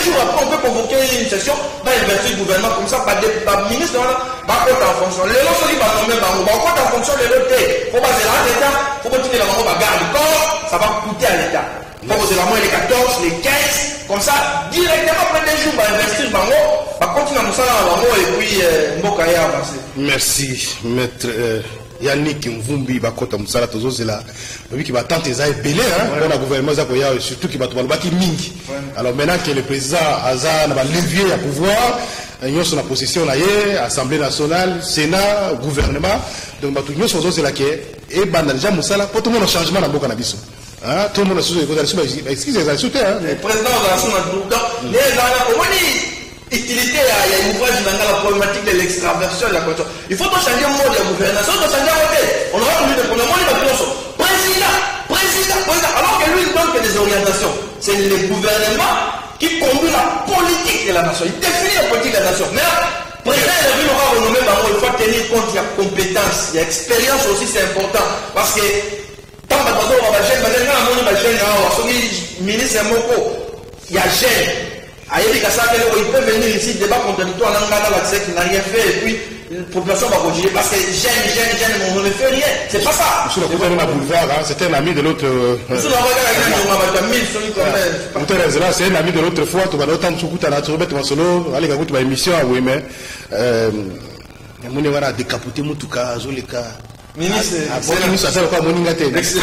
jours après, on peut convoquer une session, va investir le gouvernement comme ça, par ministre, va compter en fonction. Les lots sont va nommer, va compter en fonction de l'autre. Il faut passer à l'État, il faut continuer la garde du corps, ça va coûter à l'État. Il faut poser la moyenne les 14, les 15, comme ça, directement après 2 jours, va investir le bango, va continuer à nous faire un bango, et puis, Mbokaya avancer. Merci, maître. Yannick Mvumbi bakota musala tozo la oui qui va tenter ça belé hein dans le gouvernement ça koya surtout qui va tomber baki mingi. Alors maintenant que le président Aza na ba levier à pouvoir ils sont en possession là Assemblée nationale, Sénat, gouvernement donc ba tout nous sont là que et banda déjà musala pour tout le monde changement na boka na biso. Tout le monde a soutenu. Excusez, vous avez soutenu. Le président de la Souma, utilité, il y a une ouvrage dans la problématique de l'extraversion et de la culture. Il faut changer le mode de la gouvernance. On doit changer le mode. On aura connu des problèmes. Président. Alors que lui, il donne que des orientations. C'est le gouvernement qui conduit la politique de la nation. Il définit la politique de la nation. Mais le président de la ville aura renommé par il faut tenir compte, il y a compétence, il y a expérience aussi, c'est important. Parce que tant que ministre il y a gêne. Il peut venir ici, débat contradictoire, qui n'a rien fait, et puis la population va continuer parce que gêne, on ne fait rien. C'est pas ça. Monsieur le président Boulevard, c'était un ami de l'autre. C'est un ami de l'autre fois, tu vas l'autre solo, allez, tu vas émission, oui, mais. On va décapoter mon tout cas, ministre, ça pas mon ingate. Excellent.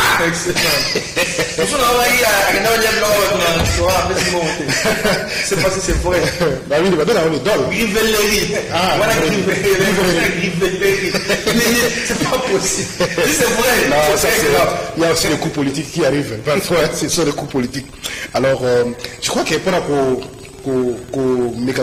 C'est pas si c'est vrai. Bah oui, on est dans Grivellerie. Voilà, grivellerie. C'est pas possible. Si c'est vrai. Non, ça c'est. Il y a aussi les coups politiques qui arrivent. Parfois, c'est sur les coups politiques. Alors, je crois qu'il y a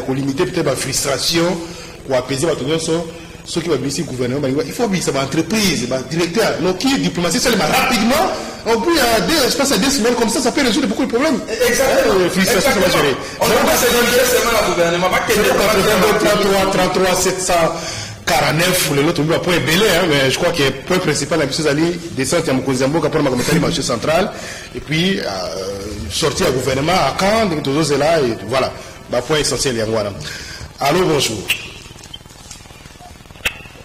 pour limiter peut-être la frustration, pour apaiser votre notion. Ceux qui vont visiter le gouvernement, il faut visiter l'entreprise, le directeur. Donc, qui est diplomatie seulement rapidement, au bout de 2 semaines comme ça peut résoudre beaucoup de problèmes. Exactement. Frustration, ça va gérer. On va pas se donner seulement au gouvernement. 33 749, l'autre bout après belé, mais je crois que le point principal, la mission d'aller descendre à Mokozambo, pour le marché central, et puis sortir au gouvernement à Caen, tout ça là, et voilà. Le point essentiel, allô, bonjour.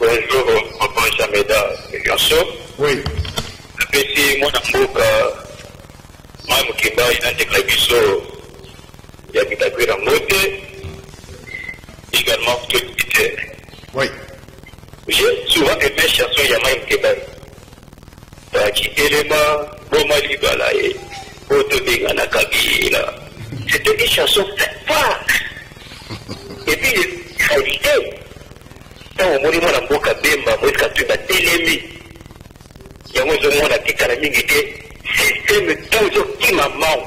Bonjour, Papa Jameda, bien sûr. Oui. Depuis mon amour, Mme Kiba, il a déclaré qu'il y a des moté, également que tu oui. J'ai souvent aimé chanson Yamaïm Kiba. Qui élément, Boma Libala et Otobigana Kabila. C'était une chanson très forte. Et puis, les réalités. Au moment où mboka bemba moïse katumba telemi yango ezomona tikala mingi te systeme tozokima mau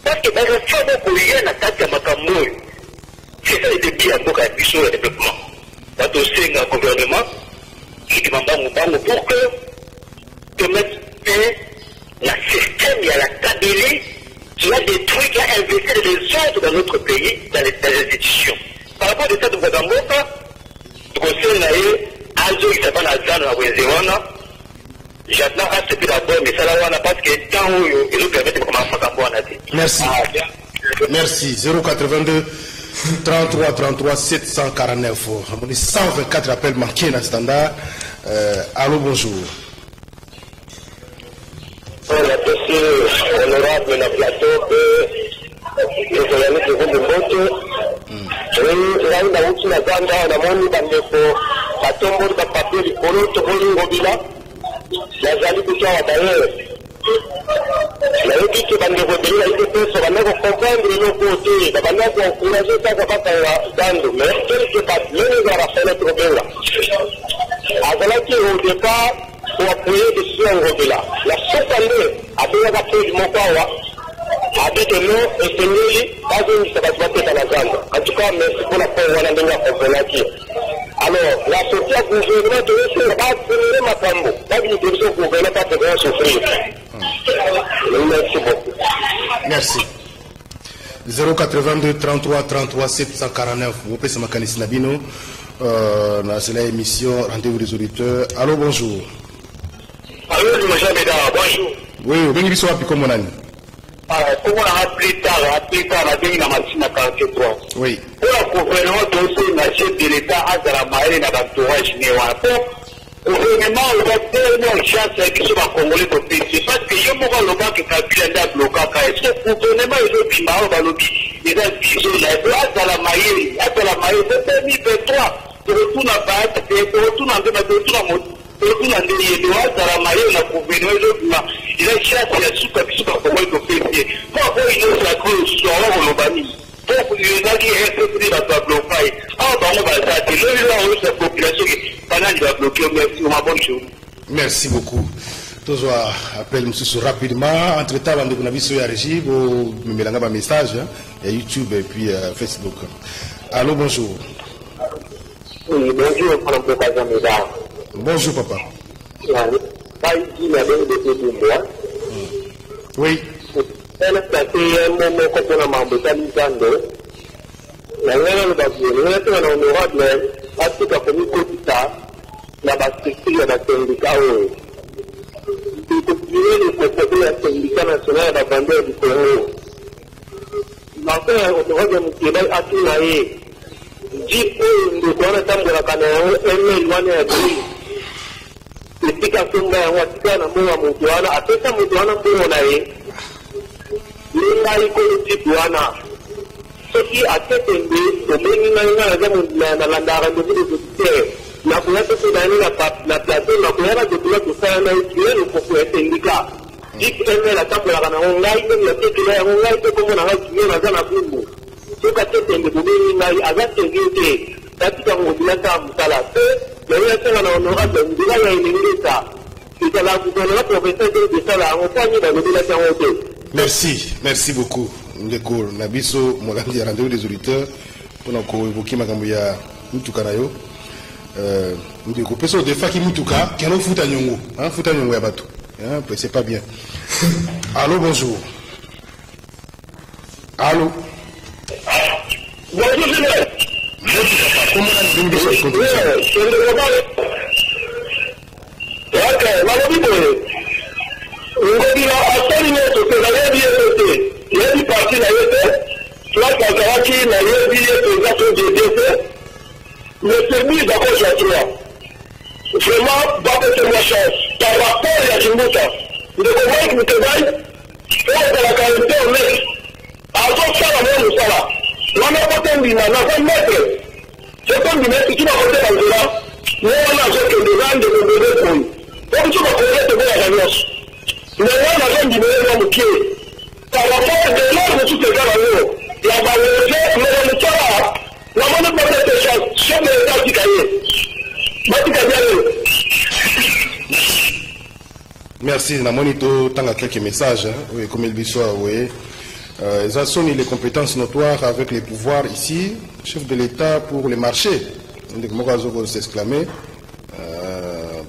parce que bareforme okoya na kati ya makambo oyo c'est ça le début ya mboka ya biso ya développement bato osenga gouvernement kidima mbangu pour que te mettre la système ya la Kabylie qui a détruit, qui a investi les autres dans notre pays, dans les institutions. Par rapport à ça de Mboka, conseil naé azo isaba na zana na wenzewana j'attends à ce que d'abord mais ça là parce que tant où il nous permet de commencer à voir merci merci 082 33 749 on est 124 appels manqués dans standard allô bonjour la personne honorable na plateau que les journalistes de Mboto ngai nauti na zanga namoni bandeko batomboli bapapie likolo toboli ngobila nazali kutoa baye nayebi te bandeko ebele nayebi peso banda kokomprendre eloko te babanda koencourage kaka bakanga zando mais quelque part lelo ezala fenêtre obenga azalaki au départ koapoye décision ya ngobila na soka nde abengaka pedi moko awa habite non esengeli bazongisa bato bateka na zamba en tout cas merci pour la point wana ndenge akomponaki alors la sortie ya gouvernement toyosenga baselele makambo babimite biso gouvernement papekoya souffrir merci beaucoup merci 082 33 749 mopesa makanisi na bino na cela émission rendez-vous des auditeurs allô bonjour allô Jameda bonjour oui obengi biso wapi kombo nani comment on a plus tard, la dernière machine à 43. Oui. Pour le gouvernement, aussi, la chef de l'État a de la maille dans l'entourage néois. Le gouvernement, on va tellement de chance qui sont congolais pour payer. Parce que je me vois le banc qui calcule un bloc. Est-ce que le gouvernement, il est au Pimao, dans le lobby, il a dit, il a de la maille, c'est 2023. Il retourne à Baat, il retourne en 2023, il a maillé la gouvernement, il a cherché la soupe qui sont congolais pour payer. Pourquoi il est la cause sur le Lobani? Pourquoi il a dit qu'il va bloquer? Ah, bah, on va s'arrêter. Je vais la population pendant qu'il va bloquer. Merci, bonne journée. Merci beaucoup. Tous appelle monsieur rapidement. Entre-temps, on a vu sur la régie, vous me un message, il y a YouTube et puis Facebook. Allô, bonjour. Oui, bonjour, bonjour, papa. Oui. Le syndicat national de vendeurs du Congo. L'affaire au de Moukébaï a tout naïe. Dit que nous devons attendre la Canada, elle loin à Brie. L'explication d'un Watika n'a pas à Moutouana, après ça Moutouana pour naïe. L'Ingaï collectif Douana. Ce qui a été tombé, le Bénin n'a pas rendez-vous de auditeurs. La première chose que la plateau, la première de faire un aïe, le propriétaire syndicat. Dit que la table de la Canada, on a été le tête, on a été comme on a été dans la boue. Ce qu'a été le Bénin, à la sécurité, la petite mobilité à Moutala, on aura de l'État. C'est la gouvernement professeur de ça, on t'a mis dans l'obligation haute. Merci beaucoup. Ndeko Nabiso, Molandi a rendez-vous des auditeurs pour nous évoquer Makambuya Mutukanayo. Ndeko Peso de Faki Mutuka, qui a un foot à Nyongo. Foot à Nyongo Yabatou. C'est pas bien. Allô, bonjour. Allô. Bonjour, comment on il y a des partis dans soit Kazaraki, n'a rien dit, le service d'accord sur toi. Vraiment, pas de chance. Par rapport à la Jimbuta, de comment il me travaille, on la qualité en mec. Alors, ça, la même ça. On n'a pas de temps, on n'a pas de mètre. C'est comme du mètre qui va côté dans le là. Nous, on a fait que des gens de bébés pour nous. Donc, tu vas connaître de la réunion. Mais on a fait du bébé dans le pied. Par rapport à l'heure de toutes les gars là-haut, la valeur, mais le temps, la monnaie pas de chance, sur les gars qui gagnent. Merci. Namonito, tant à quelques messages, oui, comme il dit soit, oui. Ils ont les compétences notoires avec les pouvoirs ici, chef de l'État pour les marchés. Donc, s'exclamer,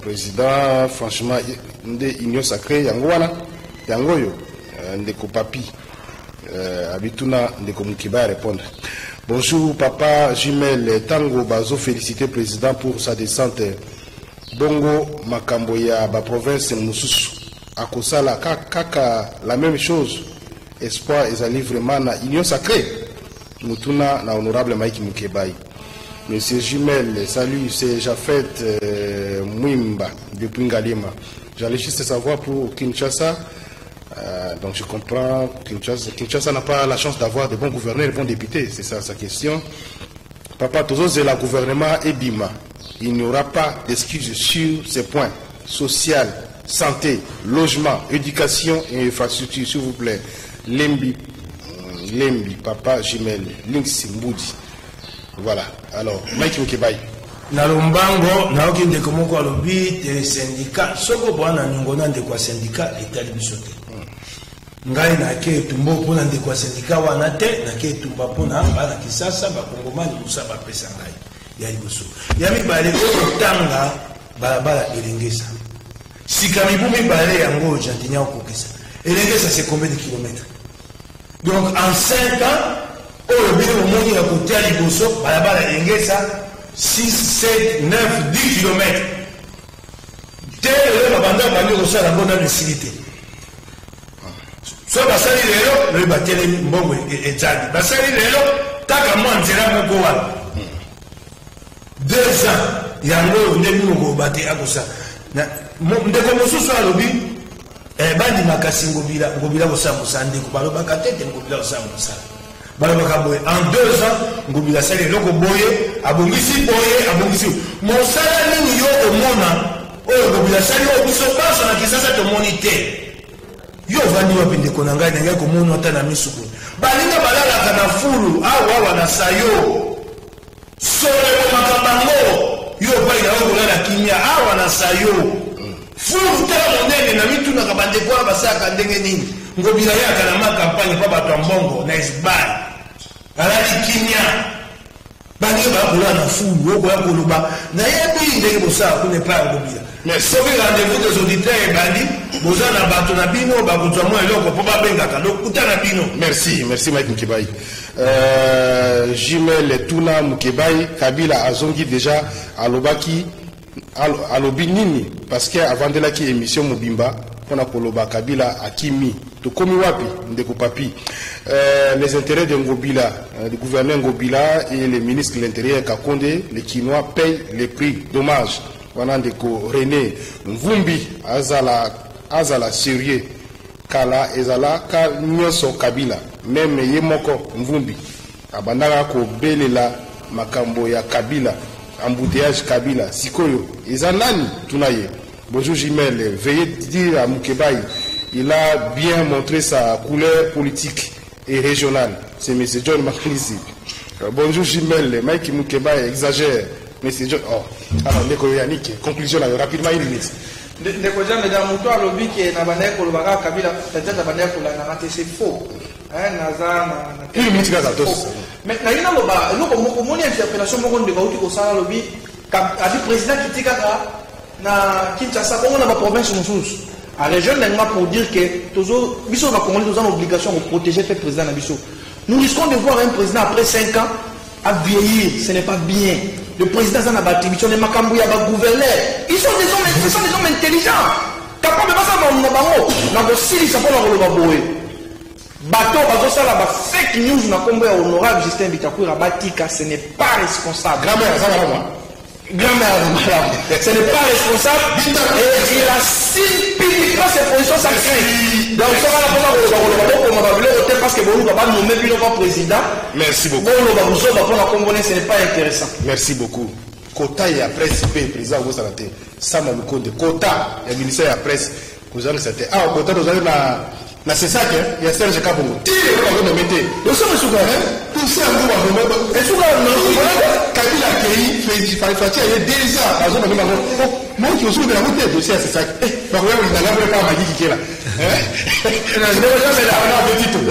président, franchement, union sacrée, Yangoana, Yangoyo. Ndeko Papi, Abituna, Ndeko Mukiba répondre. Bonjour papa Jumel Tango Bazo, féliciter président pour sa descente. Bongo Makamboya, ba province Moussous, Akosala, Kaka, la même chose. Espoir et ali vraiment na union sacrée. Mutuna na honorable Mike Mukebai. Monsieur Jumel, salut, c'est Jafet Mwimba depuis Ngalima. J'allais juste savoir pour Kinshasa. Donc je comprends que Kinshasa n'a pas la chance d'avoir de bons gouverneurs et de bons députés, c'est ça sa question. Papa Tozo, c'est le gouvernement et Bima. Il n'y aura pas d'excuses sur ces points. Social, santé, logement, éducation et infrastructure, s'il vous plaît. Lembi, Papa Jimel, Links Mboudi. Voilà, alors, Mike Mukebai. Nalombango, naoki ndeko moko alobi te syndicat, soko bwana nyongona ndeko syndicat etali bisote. Ngai na ke tumbo pona ndeko syndicat wana te, na ke tumba pona bana kisasa bakongomani musa bapesa ngai. Ya liboso. Ya mibale ko tanga balabala elengesa. Sika mibumi bale yango jantinya okokisa. Elengesa c'est combien de kilomètres? Donc en 5 ans, au bino moni ya kotia liboso balabala elengesa 6, 7, 9, 10 km. Tel le babanda bandi ko sala bona facilité. So basali lelo le batele mbongo etali. Basali lelo taka mwanzela moko wana. 2 ans yango ndebi moko bate akosa. Na ndeko mosusu alobi bandi makasi ngobila ko samusa ndeko baloba katete ngobila ko samusa. En 2 ans, Ngobila Sali Loko Boye, Abongisi Boye, Abongisi. Mon salaire, nous y au monde, Ngobila Sali, au Bissopas, on a qui ça te monité. Yo vani wa pinde konanga, n'a pas comme on entend à Misuku. Balinga balala kanafulu, awa na sayo. Sole Makabango, yo pa ya ola la kimia, awa na sayo. fulu tala monene na mitu na kabande kwa basaka ndenge nini ngobila yaka na ma campagne pa bato mbongo na isbal alali kinya bangi ba kula na fulu oko ya kuluba na yebi ndenge bosa kune pa ngobila mais sauver rendez-vous des auditeurs bandi boza na bato na bino ba kutwa mo eloko po ba bengaka lokuta na bino. Merci Mike Mukebai. Jimel Tuna Mukebai Kabila azongi déjà alobaki alobi nini parce que avant de la qui émission Mobimba on a koloba Kabila akimi to komi wapi ndeko papi les intérêts de Ngobila le gouverneur Ngobila et le ministre de l'Intérieur Kakonde les Kinois payent les prix dommage wana ndeko René Mvumbi azala sérieux kala ezala ka nyoso Kabila même yemoko Mvumbi abandaka ko belela makambo ya Kabila embouteillage Kabila sikoyo ezanani tunaye. Bonjour Jimel, veuillez dire à Mukebai, il a bien montré sa couleur politique et régionale. C'est M. John Macrisi. Bonjour Jimel, Mike Mukebai exagère. M. John, oh, alors Ndeko Yannick, conclusion là, rapidement une minute. Ndeko Jean, mesdames, nous avons lobby qui est Nabané Kolobara Kabila, c'est-à-dire Nabané Kolobara, c'est faux. Une minute là, tous. Mais il y a une interpellation de ça lobby, avec le président qui dit na Kinshasa, on a ma province sous à région pour dire que toujours biso va Congolais nous avons l'obligation de protéger le président Nabiso. Nous risquons de voir un président après 5 ans à vieillir, ce n'est pas bien. Le président a une attribution de Makambouya va gouverner. Ils sont des hommes intelligents. Capable de passer dans le baro, dans le Sili, ça peut le baboué. Bateau, bateau, ça là, fake news, na combat honorable Justin Bitakoura Batika, ce n'est pas responsable. Grand-mère, ça va moi. Grand-mère, madame, ce n'est pas responsable et il a si publiquement ses positions sacrées. Donc, ça va la parce que vous ne pas nommer le président. Merci beaucoup. Ce n'est pas intéressant. Merci beaucoup. Quota et après, c'est président de la santé. Ça m'a beaucoup de quota et ministère de la presse. Vous avez cette. Ah, quota, vous avez na c'est ça que il y a Serge Kabongo. Tire le de mété. Nous sommes sous tout ça nous va vraiment. Et sous Kabila qui fait il y a déjà à zone même moi qui suis de la route de c'est ça. Par exemple, il n'a pas Magui qui est là. La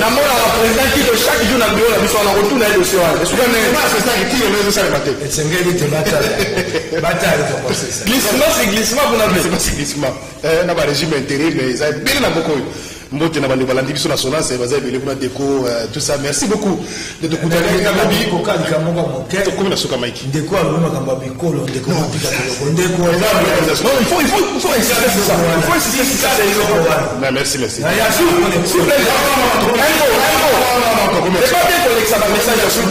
mort à la président qui de chaque jour dans le bureau la mission on retourne à dossier. C'est ça qui tire le ça le matin. C'est un gars de bataille pour passer ça. Glissement c'est glissement pour n'avoir c'est glissement. Na ba régime intérieur mais ça bien na beaucoup. Mbote na bande balandi biso na sonance baza belé kuna déco tout ça merci beaucoup de te écouter Kabi ko kali kamonga moteur to komina soka Mike ndeko aluma kamba bikolo ndeko matika ndeko il faut insister sur ça il faut insister sur ça merci c'est pas bien que ça va message sur